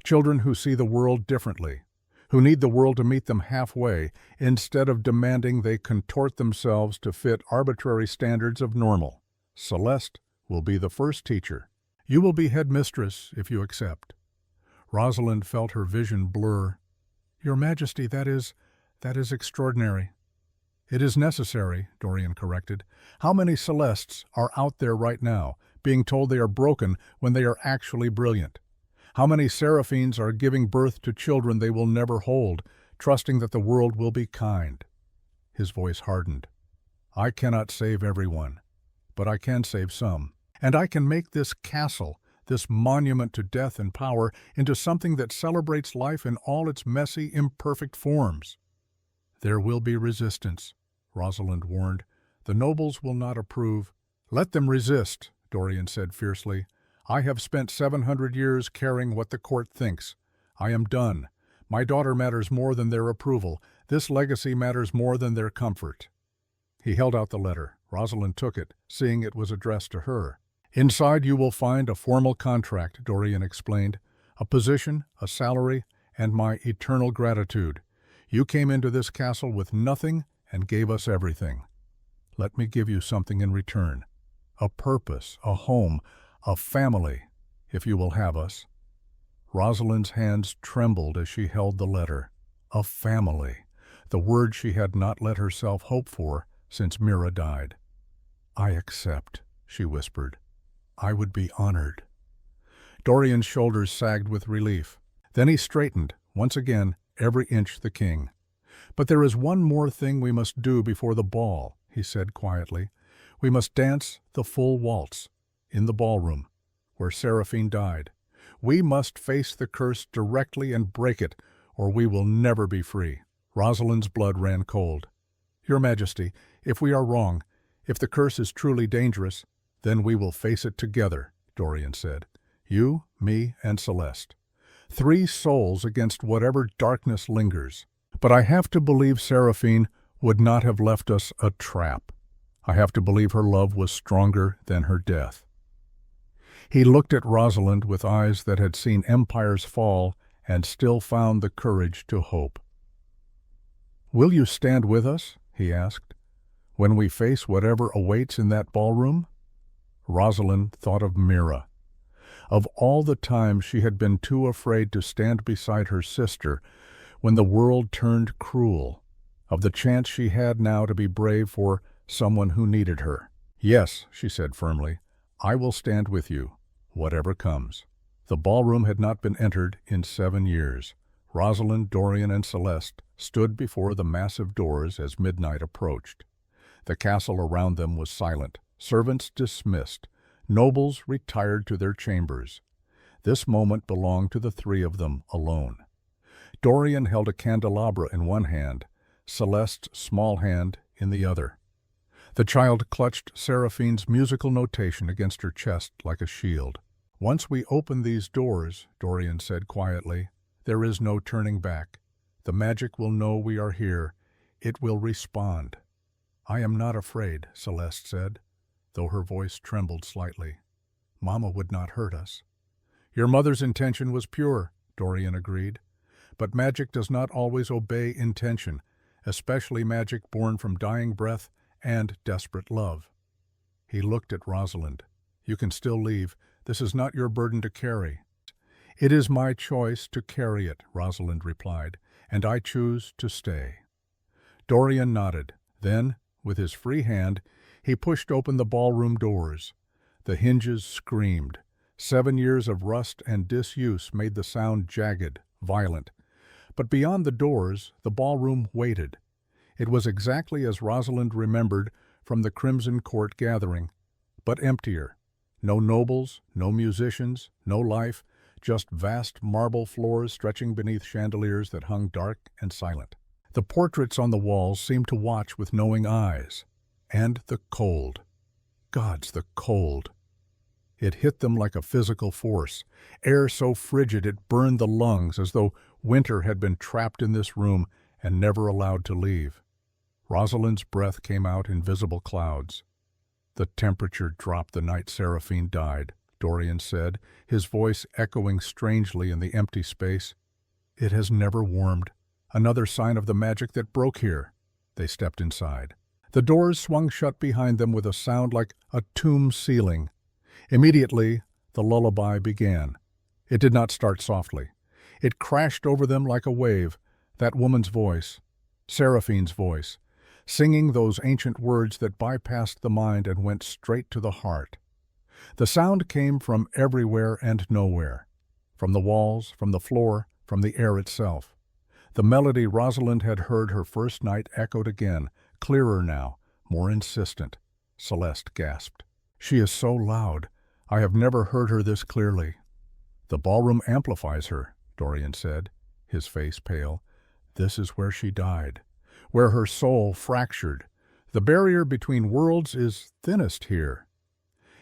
children who see the world differently, who need the world to meet them halfway, instead of demanding they contort themselves to fit arbitrary standards of normal. Celeste will be the first teacher. You will be headmistress if you accept." Rosalind felt her vision blur. "Your Majesty, that is extraordinary." "It is necessary," Dorian corrected. "How many Celestes are out there right now, being told they are broken when they are actually brilliant? How many Seraphines are giving birth to children they will never hold, trusting that the world will be kind?" His voice hardened. "I cannot save everyone, but I can save some. And I can make this castle, this monument to death and power, into something that celebrates life in all its messy, imperfect forms." "There will be resistance," Rosalind warned. "The nobles will not approve." "Let them resist," Dorian said fiercely. "I have spent 700 years caring what the court thinks. I am done. My daughter matters more than their approval. This legacy matters more than their comfort." He held out the letter. Rosalind took it, seeing it was addressed to her. "Inside you will find a formal contract," Dorian explained. "A position, a salary, and my eternal gratitude. You came into this castle with nothing and gave us everything. Let me give you something in return. A purpose, a home, a family, if you will have us." Rosalind's hands trembled as she held the letter. A family, the word she had not let herself hope for since Mira died. "I accept," she whispered. "I would be honored." Dorian's shoulders sagged with relief. Then he straightened, once again, every inch the king. "But there is one more thing we must do before the ball," he said quietly. "We must dance the full waltz, in the ballroom, where Seraphine died. We must face the curse directly and break it, or we will never be free." Rosalind's blood ran cold. "Your Majesty, if we are wrong, if the curse is truly dangerous, then we will face it together," Dorian said. "You, me, and Celeste. 3 souls against whatever darkness lingers. But I have to believe Seraphine would not have left us a trap. I have to believe her love was stronger than her death." He looked at Rosalind with eyes that had seen empires fall and still found the courage to hope. "Will you stand with us," he asked, "when we face whatever awaits in that ballroom?" Rosalind thought of Mira. Of all the times she had been too afraid to stand beside her sister when the world turned cruel, of the chance she had now to be brave for someone who needed her. "Yes," she said firmly, "I will stand with you, whatever comes." The ballroom had not been entered in 7 years. Rosalind, Dorian, and Celeste stood before the massive doors as midnight approached. The castle around them was silent, servants dismissed, nobles retired to their chambers. This moment belonged to the 3 of them alone. Dorian held a candelabra in one hand, Celeste's small hand in the other. The child clutched Seraphine's musical notation against her chest like a shield. "Once we open these doors," Dorian said quietly, "there is no turning back. The magic will know we are here. It will respond." "I am not afraid," Celeste said, though her voice trembled slightly. "Mama would not hurt us." "Your mother's intention was pure," Dorian agreed. "But magic does not always obey intention, especially magic born from dying breath and desperate love." He looked at Rosalind. "You can still leave. This is not your burden to carry." "It is my choice to carry it," Rosalind replied, "and I choose to stay." Dorian nodded. Then, with his free hand, he pushed open the ballroom doors. The hinges screamed. 7 years of rust and disuse made the sound jagged, violent. But beyond the doors, the ballroom waited. It was exactly as Rosalind remembered from the Crimson Court gathering, but emptier. No nobles, no musicians, no life, just vast marble floors stretching beneath chandeliers that hung dark and silent. The portraits on the walls seemed to watch with knowing eyes. And the cold. Gods, the cold. It hit them like a physical force, air so frigid it burned the lungs as though winter had been trapped in this room and never allowed to leave. Rosalind's breath came out in visible clouds. "The temperature dropped the night Seraphine died," Dorian said, his voice echoing strangely in the empty space. "It has never warmed. Another sign of the magic that broke here." They stepped inside. The doors swung shut behind them with a sound like a tomb ceiling. Immediately, the lullaby began. It did not start softly. It crashed over them like a wave, that woman's voice, Seraphine's voice, singing those ancient words that bypassed the mind and went straight to the heart. The sound came from everywhere and nowhere, from the walls, from the floor, from the air itself. The melody Rosalind had heard her first night echoed again, clearer now, more insistent. Celeste gasped. "She is so loud. I have never heard her this clearly." "The ballroom amplifies her," Dorian said, his face pale. "This is where she died, where her soul fractured. The barrier between worlds is thinnest here."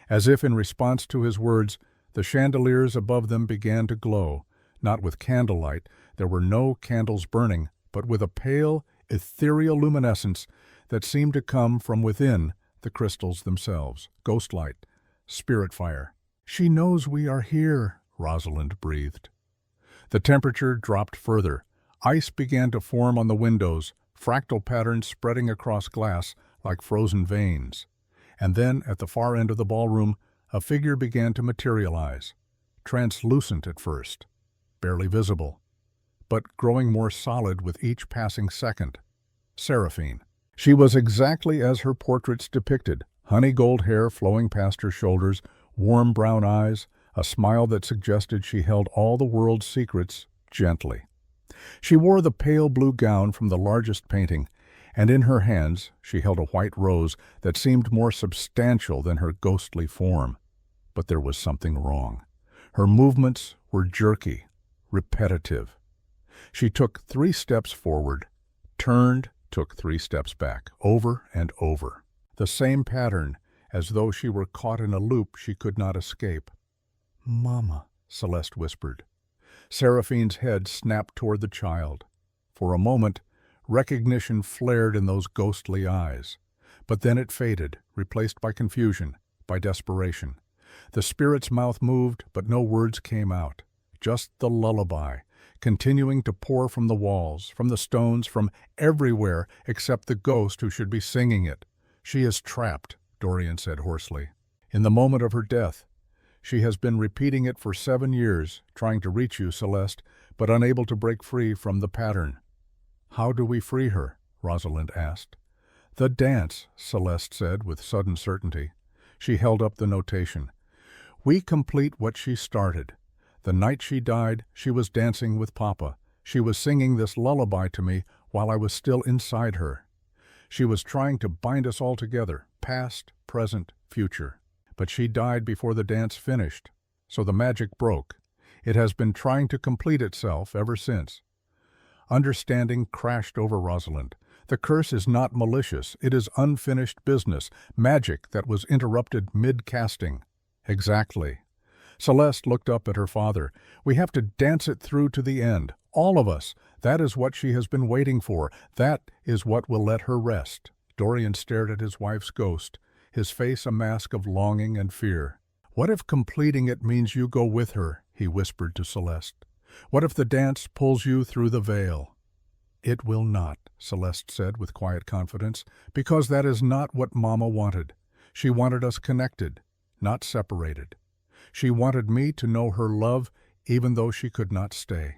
As if in response to his words, the chandeliers above them began to glow, not with candlelight, there were no candles burning, but with a pale, ethereal luminescence that seemed to come from within the crystals themselves. Ghostlight, spirit fire. "She knows we are here," Rosalind breathed. The temperature dropped further. Ice began to form on the windows, fractal patterns spreading across glass like frozen veins. And then, at the far end of the ballroom, a figure began to materialize. Translucent at first, barely visible, but growing more solid with each passing second. Seraphine. She was exactly as her portraits depicted, Honey gold hair flowing past her shoulders, warm brown eyes, a smile that suggested she held all the world's secrets gently. She wore the pale blue gown from the largest painting, and in her hands she held a white rose that seemed more substantial than her ghostly form. But there was something wrong. Her movements were jerky, repetitive. She took 3 steps forward, turned, took 3 steps back, over and over. The same pattern, as though she were caught in a loop she could not escape. "Mama," Celeste whispered. Seraphine's head snapped toward the child. For a moment, recognition flared in those ghostly eyes. But then it faded, replaced by confusion, by desperation. The spirit's mouth moved, but no words came out. Just the lullaby, continuing to pour from the walls, from the stones, from everywhere except the ghost who should be singing it. "She is trapped," Dorian said hoarsely. "In the moment of her death. She has been repeating it for 7 years, trying to reach you, Celeste, but unable to break free from the pattern." "How do we free her?" Rosalind asked. "The dance," Celeste said with sudden certainty. She held up the notation. "We complete what she started. The night she died, she was dancing with Papa. She was singing this lullaby to me while I was still inside her. She was trying to bind us all together, past, present, future. But she died before the dance finished, so the magic broke. It has been trying to complete itself ever since." Understanding crashed over Rosalind. The curse is not malicious. It is unfinished business, magic that was interrupted mid-casting. "Exactly." Celeste looked up at her father. "We have to dance it through to the end. All of us. That is what she has been waiting for. That is what will let her rest." Dorian stared at his wife's ghost, his face a mask of longing and fear. "What if completing it means you go with her?" he whispered to Celeste. "What if the dance pulls you through the veil?" "It will not," Celeste said with quiet confidence, "because that is not what Mama wanted. She wanted us connected, not separated. She wanted me to know her love even though she could not stay."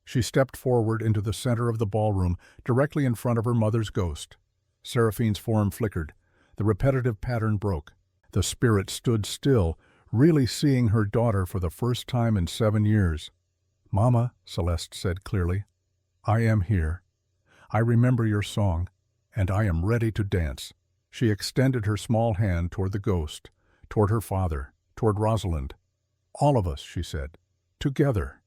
She stepped forward into the center of the ballroom, directly in front of her mother's ghost. Seraphine's form flickered. The repetitive pattern broke. The spirit stood still, really seeing her daughter for the first time in 7 years. "Mama," Celeste said clearly, "I am here. I remember your song, and I am ready to dance." She extended her small hand toward the ghost, toward her father, toward Rosalind. "All of us," she said, "together."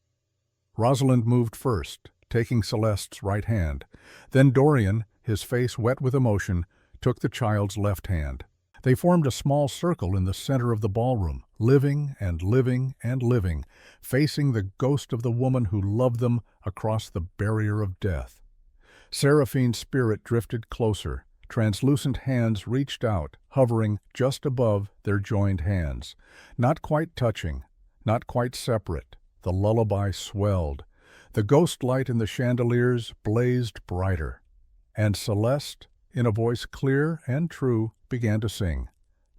Rosalind moved first, taking Celeste's right hand. Then Dorian, his face wet with emotion, took the child's left hand. They formed a small circle in the center of the ballroom, living and living and living, facing the ghost of the woman who loved them across the barrier of death. Seraphine's spirit drifted closer. Translucent hands reached out, hovering just above their joined hands. Not quite touching, not quite separate. The lullaby swelled. The ghost light in the chandeliers blazed brighter. And Celeste, in a voice clear and true, began to sing.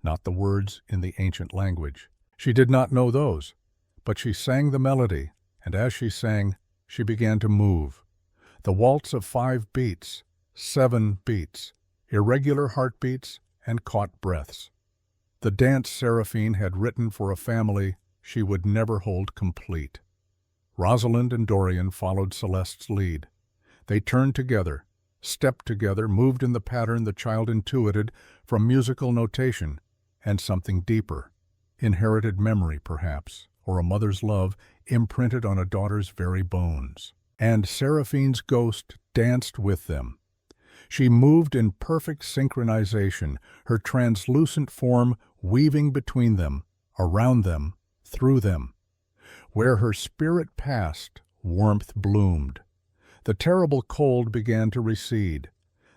Not the words in the ancient language. She did not know those, but she sang the melody, and as she sang, she began to move. The waltz of 5 beats, 7 beats, irregular heartbeats and caught breaths. The dance Seraphine had written for a family she would never hold complete. Rosalind and Dorian followed Celeste's lead. They turned together, stepped together, moved in the pattern the child intuited from musical notation and something deeper, inherited memory perhaps, or a mother's love imprinted on a daughter's very bones. And Seraphine's ghost danced with them. She moved in perfect synchronization, her translucent form weaving between them, around them, through them. Where her spirit passed, warmth bloomed. The terrible cold began to recede.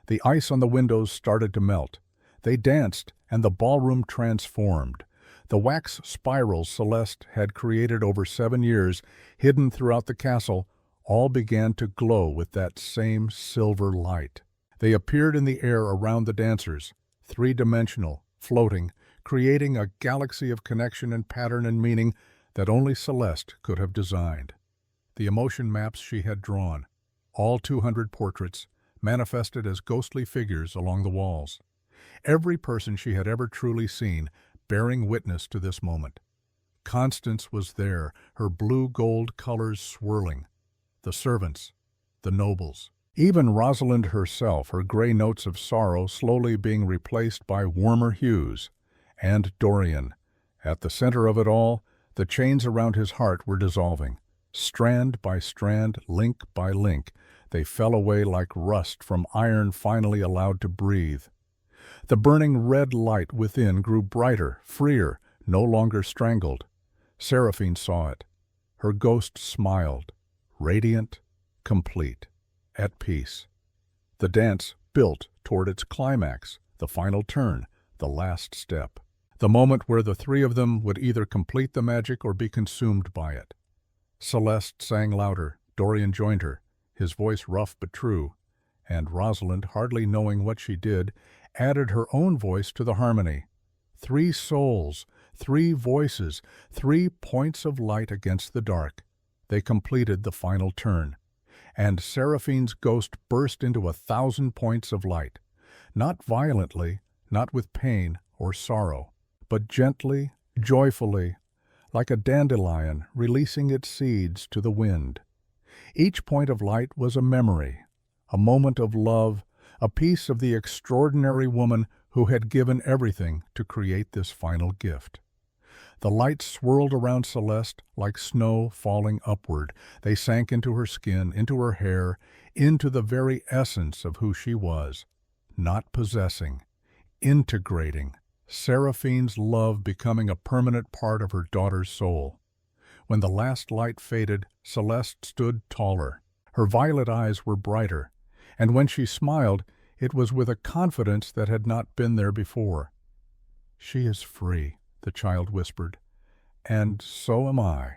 The ice on the windows started to melt. They danced, and the ballroom transformed. The wax spirals Celeste had created over 7 years, hidden throughout the castle, all began to glow with that same silver light. They appeared in the air around the dancers, 3-dimensional, floating, creating a galaxy of connection and pattern and meaning that only Celeste could have designed. The emotion maps she had drawn, all 200 portraits, manifested as ghostly figures along the walls. Every person she had ever truly seen bearing witness to this moment. Constance was there, her blue-gold colors swirling. The servants, the nobles, even Rosalind herself, her gray notes of sorrow slowly being replaced by warmer hues. And Dorian. At the center of it all, the chains around his heart were dissolving. Strand by strand, link by link, they fell away like rust from iron finally allowed to breathe. The burning red light within grew brighter, freer, no longer strangled. Seraphine saw it. Her ghost smiled, radiant, complete, at peace. The dance built toward its climax, the final turn, the last step. The moment where the three of them would either complete the magic or be consumed by it. Celeste sang louder. Dorian joined her, his voice rough but true, and Rosalind, hardly knowing what she did, added her own voice to the harmony. 3 souls, 3 voices, 3 points of light against the dark. They completed the final turn, and Seraphine's ghost burst into 1,000 points of light, not violently, not with pain or sorrow, but gently, joyfully, like a dandelion releasing its seeds to the wind. Each point of light was a memory, a moment of love, a piece of the extraordinary woman who had given everything to create this final gift. The light swirled around Celeste like snow falling upward. They sank into her skin, into her hair, into the very essence of who she was. Not possessing, integrating, Seraphine's love becoming a permanent part of her daughter's soul. When the last light faded, Celeste stood taller. Her violet eyes were brighter, and when she smiled, it was with a confidence that had not been there before. "She is free," the child whispered, "and so am I."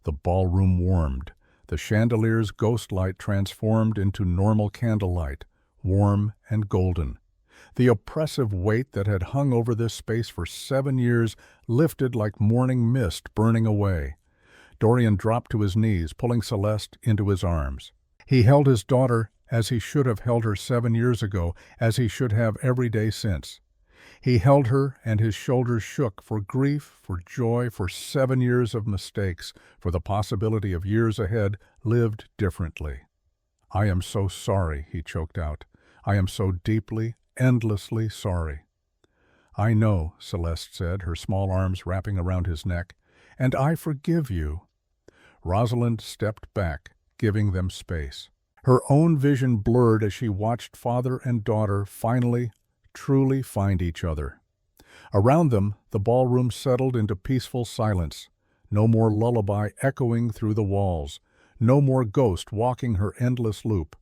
The ballroom warmed. The chandelier's ghost light transformed into normal candlelight, warm and golden. The oppressive weight that had hung over this space for 7 years lifted like morning mist burning away. Dorian dropped to his knees, pulling Celeste into his arms. He held his daughter as he should have held her 7 years ago, as he should have every day since. He held her, and his shoulders shook for grief, for joy, for 7 years of mistakes, for the possibility of years ahead lived differently. "I am so sorry," he choked out. "I am so deeply, endlessly sorry." "I know," Celeste said, her small arms wrapping around his neck, "and I forgive you." Rosalind stepped back, giving them space. Her own vision blurred as she watched father and daughter finally, truly find each other. Around them, the ballroom settled into peaceful silence. No more lullaby echoing through the walls. No more ghost walking her endless loop.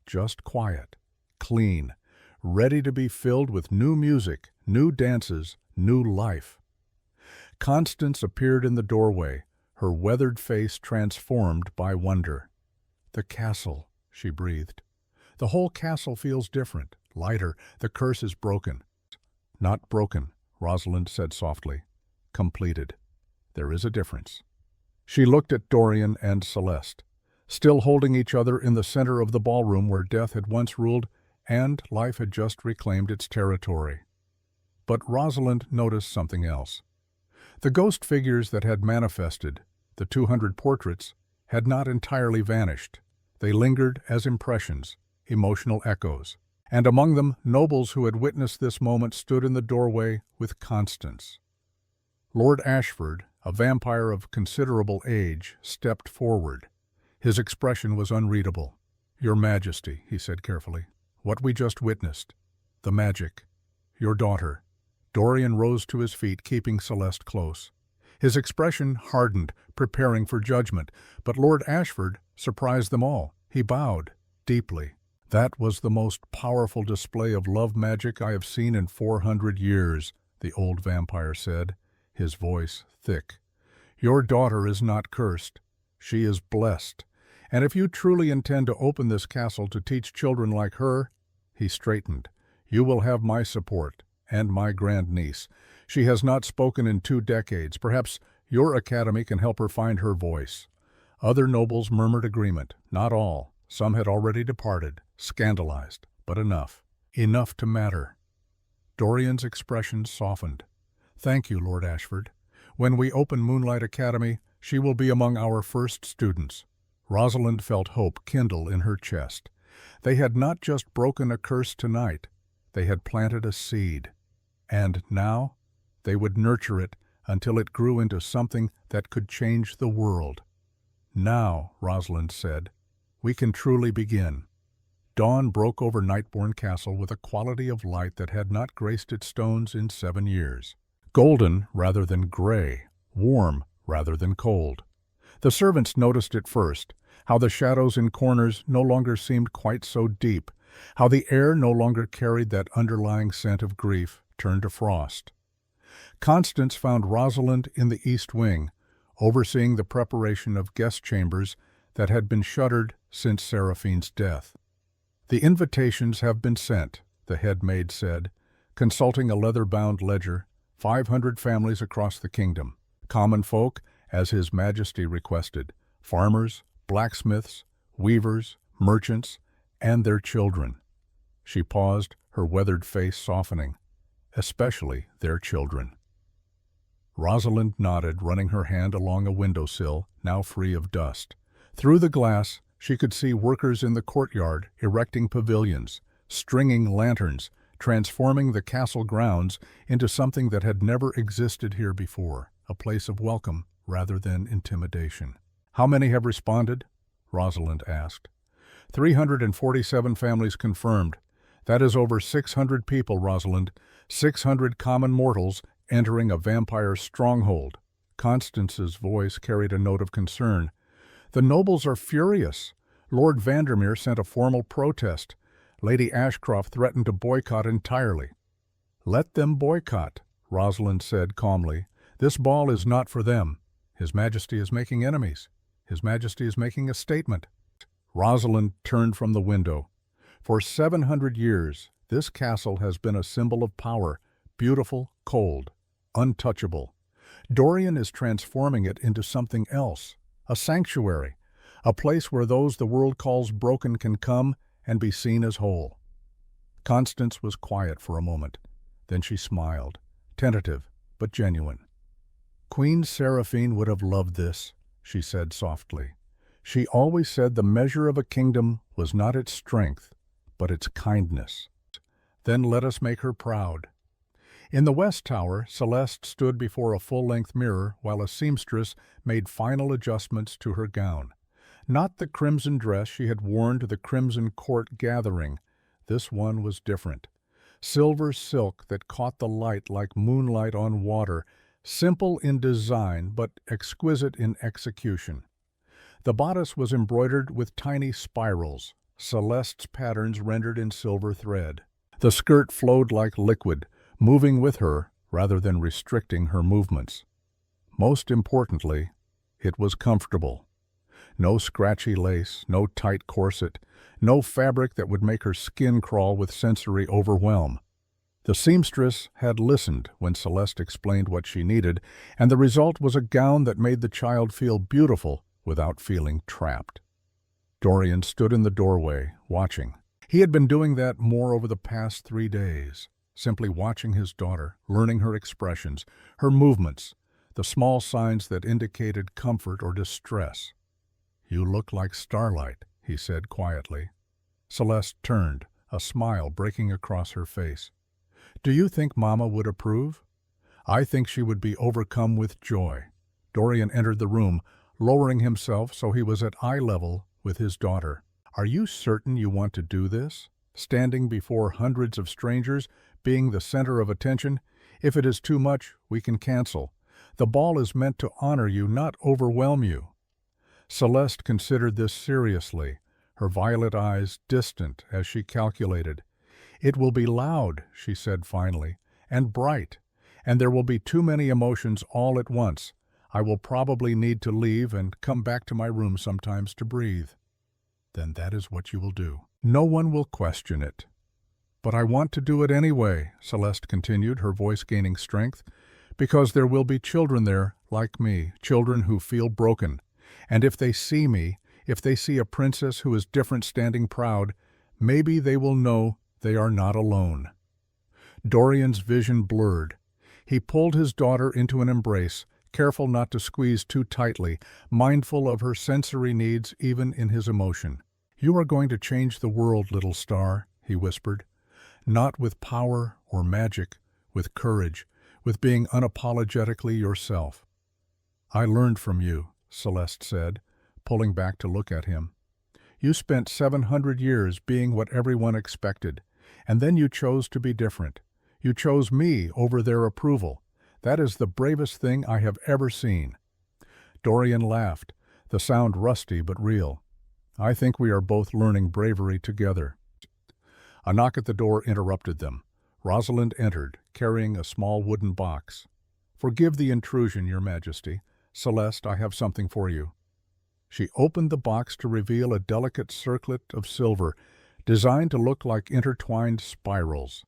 Just quiet, clean, ready to be filled with new music, new dances, new life. Constance appeared in the doorway, her weathered face transformed by wonder. "The castle," she breathed. "The whole castle feels different, lighter. The curse is broken." "Not broken," Rosalind said softly. "Completed. There is a difference." She looked at Dorian and Celeste, still holding each other in the center of the ballroom where death had once ruled and life had just reclaimed its territory. But Rosalind noticed something else. The ghost figures that had manifested, the 200 portraits, had not entirely vanished. They lingered as impressions, emotional echoes. And among them, nobles who had witnessed this moment stood in the doorway with Constance. Lord Ashford, a vampire of considerable age, stepped forward. His expression was unreadable. "Your Majesty," he said carefully, "what we just witnessed, the magic, your daughter." Dorian rose to his feet, keeping Celeste close. His expression hardened, preparing for judgment, but Lord Ashford surprised them all. He bowed, deeply. "That was the most powerful display of love magic I have seen in 400 years, the old vampire said, his voice thick. "Your daughter is not cursed. She is blessed. And if you truly intend to open this castle to teach children like her," he straightened, "you will have my support, and my grandniece. She has not spoken in 2 decades. Perhaps your academy can help her find her voice." Other nobles murmured agreement. Not all. Some had already departed, scandalized, but enough. Enough to matter. Dorian's expression softened. "Thank you, Lord Ashford. When we open Moonlight Academy, she will be among our first students." Rosalind felt hope kindle in her chest. They had not just broken a curse tonight, they had planted a seed. And now, they would nurture it until it grew into something that could change the world. "Now," Rosalind said, "we can truly begin." Dawn broke over Nightbourne Castle with a quality of light that had not graced its stones in 7 years. Golden rather than gray, warm rather than cold. The servants noticed it first, how the shadows in corners no longer seemed quite so deep, how the air no longer carried that underlying scent of grief turned to frost. Constance found Rosalind in the East Wing, overseeing the preparation of guest chambers that had been shuttered since Seraphine's death. "The invitations have been sent," the head maid said, consulting a leather-bound ledger. 500 families across the kingdom. Common folk, as His Majesty requested, farmers, blacksmiths, weavers, merchants, and their children. She paused, her weathered face softening. Especially their children. Rosalind nodded, running her hand along a windowsill, now free of dust. Through the glass, she could see workers in the courtyard erecting pavilions, stringing lanterns, transforming the castle grounds into something that had never existed here before, a place of welcome rather than intimidation. "How many have responded?" Rosalind asked. 347 families confirmed. That is over 600 people, Rosalind. 600 common mortals entering a vampire stronghold. Constance's voice carried a note of concern. "The nobles are furious. Lord Vandermeer sent a formal protest. Lady Ashcroft threatened to boycott entirely." "Let them boycott," Rosalind said calmly. "This ball is not for them. His Majesty is making enemies. His Majesty is making a statement." Rosalind turned from the window. For 700 years, this castle has been a symbol of power, beautiful, cold, untouchable. Dorian is transforming it into something else, a sanctuary, a place where those the world calls broken can come and be seen as whole. Constance was quiet for a moment. Then she smiled, tentative but genuine. "Queen Seraphine would have loved this," she said softly. "She always said the measure of a kingdom was not its strength, but its kindness. Then let us make her proud." In the West Tower, Celeste stood before a full-length mirror while a seamstress made final adjustments to her gown. Not the crimson dress she had worn to the Crimson Court gathering. This one was different. Silver silk that caught the light like moonlight on water, simple in design but exquisite in execution. The bodice was embroidered with tiny spirals, Celeste's patterns rendered in silver thread. The skirt flowed like liquid, moving with her rather than restricting her movements. Most importantly, it was comfortable. No scratchy lace, no tight corset, no fabric that would make her skin crawl with sensory overwhelm. The seamstress had listened when Celeste explained what she needed, and the result was a gown that made the child feel beautiful without feeling trapped. Dorian stood in the doorway, watching. He had been doing that more over the past 3 days, simply watching his daughter, learning her expressions, her movements, the small signs that indicated comfort or distress. "You look like starlight," he said quietly. Celeste turned, a smile breaking across her face. "Do you think Mama would approve?" "I think she would be overcome with joy." Dorian entered the room, lowering himself so he was at eye level with his daughter. "Are you certain you want to do this? Standing before hundreds of strangers, being the center of attention? If it is too much, we can cancel. The ball is meant to honor you, not overwhelm you." Celeste considered this seriously, her violet eyes distant as she calculated. "It will be loud," she said finally, "and bright, and there will be too many emotions all at once. I will probably need to leave and come back to my room sometimes to breathe." "Then that is what you will do. No one will question it." "But I want to do it anyway," Celeste continued, her voice gaining strength, "because there will be children there, like me, children who feel broken. And if they see me, if they see a princess who is different standing proud, maybe they will know they are not alone." Dorian's vision blurred. He pulled his daughter into an embrace, careful not to squeeze too tightly, mindful of her sensory needs even in his emotion. "You are going to change the world, little star," he whispered. "Not with power or magic, with courage, with being unapologetically yourself." "I learned from you," Celeste said, pulling back to look at him. "You spent 700 years being what everyone expected, and then you chose to be different. You chose me over their approval. That is the bravest thing I have ever seen." Dorian laughed, the sound rusty but real. "I think we are both learning bravery together." A knock at the door interrupted them. Rosalind entered, carrying a small wooden box. "Forgive the intrusion, Your Majesty. Celeste, I have something for you." She opened the box to reveal a delicate circlet of silver, designed to look like intertwined spirals.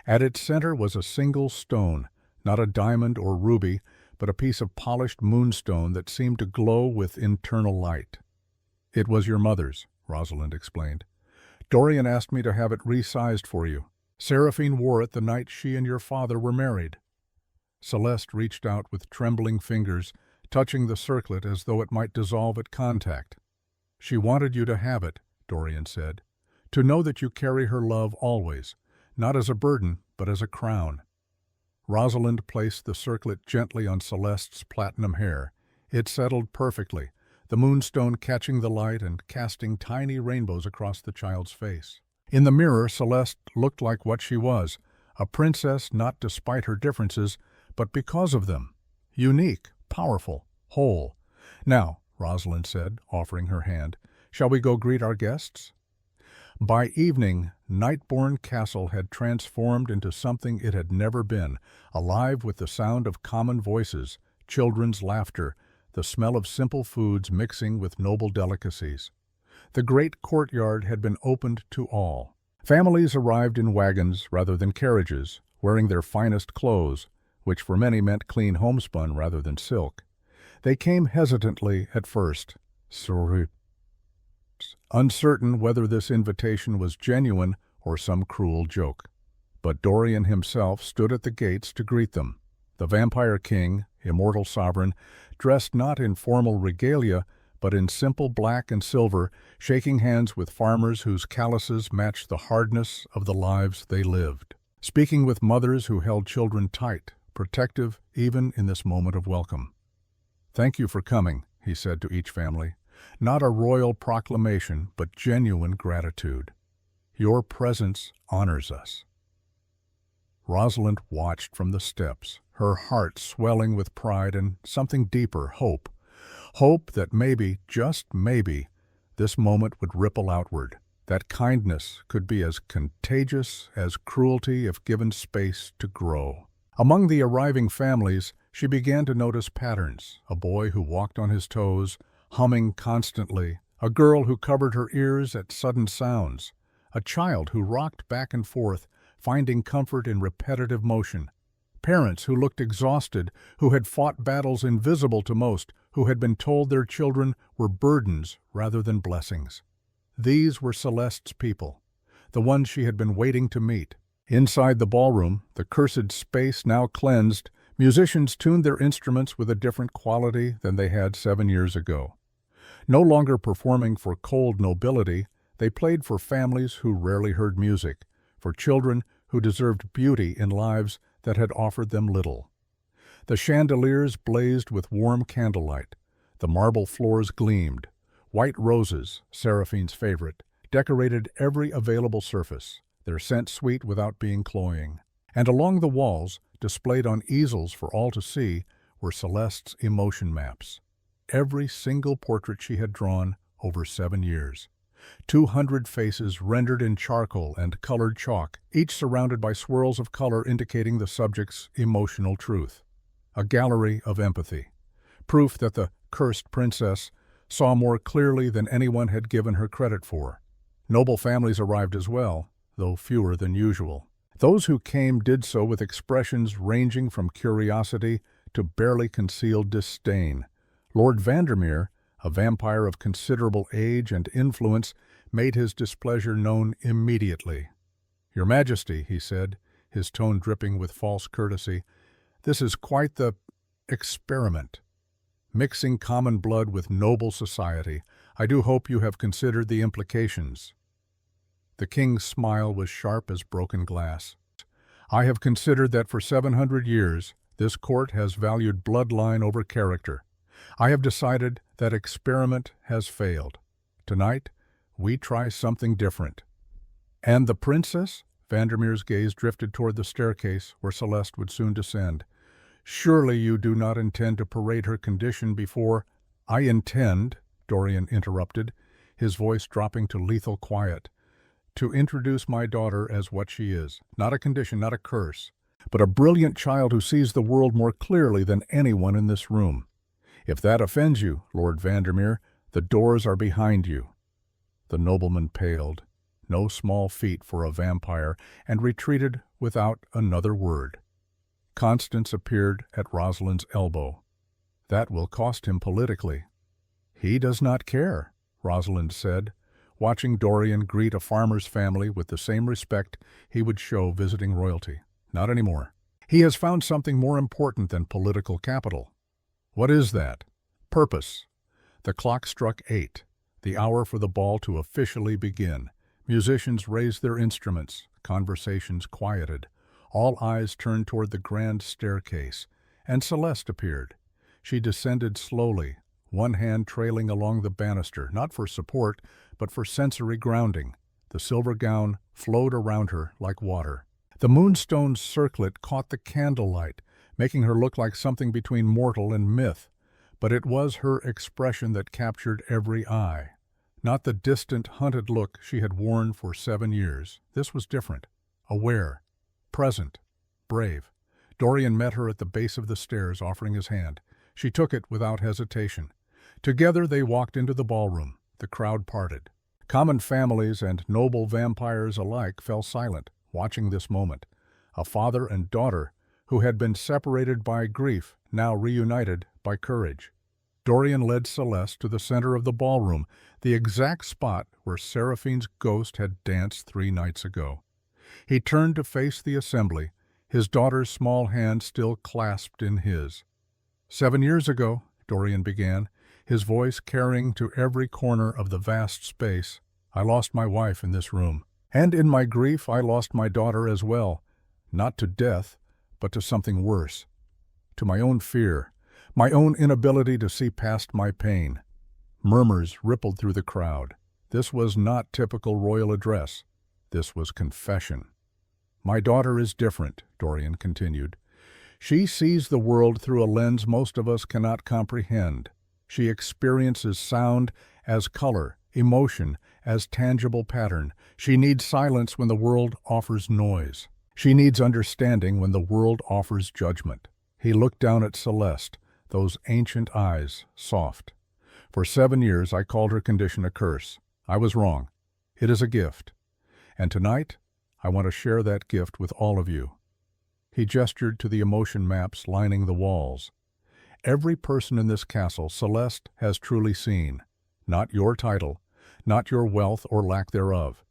At its center was a single stone, not a diamond or ruby, but a piece of polished moonstone that seemed to glow with internal light. "It was your mother's," Rosalind explained. "Dorian asked me to have it resized for you. Seraphine wore it the night she and your father were married." Celeste reached out with trembling fingers, touching the circlet as though it might dissolve at contact. "She wanted you to have it," Dorian said, "to know that you carry her love always, not as a burden, but as a crown." Rosalind placed the circlet gently on Celeste's platinum hair. It settled perfectly, the moonstone catching the light and casting tiny rainbows across the child's face. In the mirror, Celeste looked like what she was, a princess not despite her differences, but because of them. Unique, powerful, whole. "Now," Rosalind said, offering her hand, "shall we go greet our guests?" By evening, Nightbourne Castle had transformed into something it had never been, alive with the sound of common voices, children's laughter, the smell of simple foods mixing with noble delicacies. The great courtyard had been opened to all. Families arrived in wagons rather than carriages, wearing their finest clothes, which for many meant clean homespun rather than silk. They came hesitantly at first, uncertain whether this invitation was genuine or some cruel joke. But Dorian himself stood at the gates to greet them. The Vampire King, immortal sovereign, dressed not in formal regalia, but in simple black and silver, shaking hands with farmers whose calluses matched the hardness of the lives they lived. Speaking with mothers who held children tight, protective even in this moment of welcome. "Thank you for coming," he said to each family. "Not a royal proclamation, but genuine gratitude. Your presence honors us." Rosalind watched from the steps, her heart swelling with pride and something deeper, hope. Hope that maybe, just maybe, this moment would ripple outward, that kindness could be as contagious as cruelty if given space to grow. Among the arriving families, she began to notice patterns: a boy who walked on his toes, humming constantly, a girl who covered her ears at sudden sounds, a child who rocked back and forth, finding comfort in repetitive motion, parents who looked exhausted, who had fought battles invisible to most, who had been told their children were burdens rather than blessings. These were Celeste's people, the ones she had been waiting to meet. Inside the ballroom, the cursed space now cleansed, musicians tuned their instruments with a different quality than they had 7 years ago. No longer performing for cold nobility, they played for families who rarely heard music, for children who deserved beauty in lives that had offered them little. The chandeliers blazed with warm candlelight. The marble floors gleamed. White roses, Seraphine's favorite, decorated every available surface, their scent sweet without being cloying. And along the walls, displayed on easels for all to see, were Celeste's emotion maps. Every single portrait she had drawn over 7 years. 200 faces rendered in charcoal and colored chalk, each surrounded by swirls of color indicating the subject's emotional truth. A gallery of empathy. Proof that the cursed princess saw more clearly than anyone had given her credit for. Noble families arrived as well, though fewer than usual. Those who came did so with expressions ranging from curiosity to barely concealed disdain. Lord Vandermeer, a vampire of considerable age and influence, made his displeasure known immediately. "Your Majesty," he said, his tone dripping with false courtesy. "This is quite the experiment. Mixing common blood with noble society. I do hope you have considered the implications." The king's smile was sharp as broken glass. "I have considered that for 700 years this court has valued bloodline over character. I have decided that experiment has failed. Tonight, we try something different." "And the princess?" Vandermeer's gaze drifted toward the staircase where Celeste would soon descend. "Surely you do not intend to parade her condition before—" "I intend," Dorian interrupted, his voice dropping to lethal quiet, "to introduce my daughter as what she is. Not a condition, not a curse, but a brilliant child who sees the world more clearly than anyone in this room. If that offends you, Lord Vandermeer, the doors are behind you." The nobleman paled, no small feat for a vampire, and retreated without another word. Constance appeared at Rosalind's elbow. "That will cost him politically." "He does not care," Rosalind said, watching Dorian greet a farmer's family with the same respect he would show visiting royalty. "Not anymore. He has found something more important than political capital." "What is that?" "Purpose." The clock struck 8, the hour for the ball to officially begin. Musicians raised their instruments, conversations quieted. All eyes turned toward the grand staircase, and Celeste appeared. She descended slowly, one hand trailing along the banister, not for support, but for sensory grounding. The silver gown flowed around her like water. The moonstone's circlet caught the candlelight, making her look like something between mortal and myth. But it was her expression that captured every eye. Not the distant, hunted look she had worn for 7 years. This was different. Aware. Present. Brave. Dorian met her at the base of the stairs, offering his hand. She took it without hesitation. Together they walked into the ballroom. The crowd parted. Common families and noble vampires alike fell silent, watching this moment. A father and daughter, who had been separated by grief, now reunited by courage. Dorian led Celeste to the center of the ballroom, the exact spot where Seraphine's ghost had danced 3 nights ago. He turned to face the assembly, his daughter's small hand still clasped in his. 7 years ago, Dorian began, his voice carrying to every corner of the vast space, I lost my wife in this room. And in my grief I lost my daughter as well, not to death, but to something worse. To my own fear, my own inability to see past my pain. Murmurs rippled through the crowd. This was not typical royal address. This was confession. My daughter is different, Dorian continued. She sees the world through a lens most of us cannot comprehend. She experiences sound as color, emotion as tangible pattern. She needs silence when the world offers noise. She needs understanding when the world offers judgment. He looked down at Celeste, those ancient eyes, soft. For 7 years I called her condition a curse. I was wrong. It is a gift. And tonight, I want to share that gift with all of you. He gestured to the emotion maps lining the walls. Every person in this castle Celeste has truly seen. Not your title, not your wealth or lack thereof.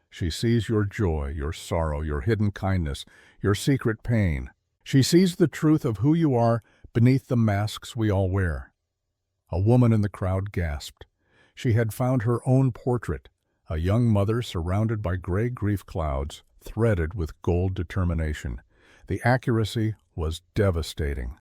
She sees your joy, your sorrow, your hidden kindness, your secret pain. She sees the truth of who you are beneath the masks we all wear. A woman in the crowd gasped. She had found her own portrait, a young mother surrounded by gray grief clouds, threaded with gold determination. The accuracy was devastating.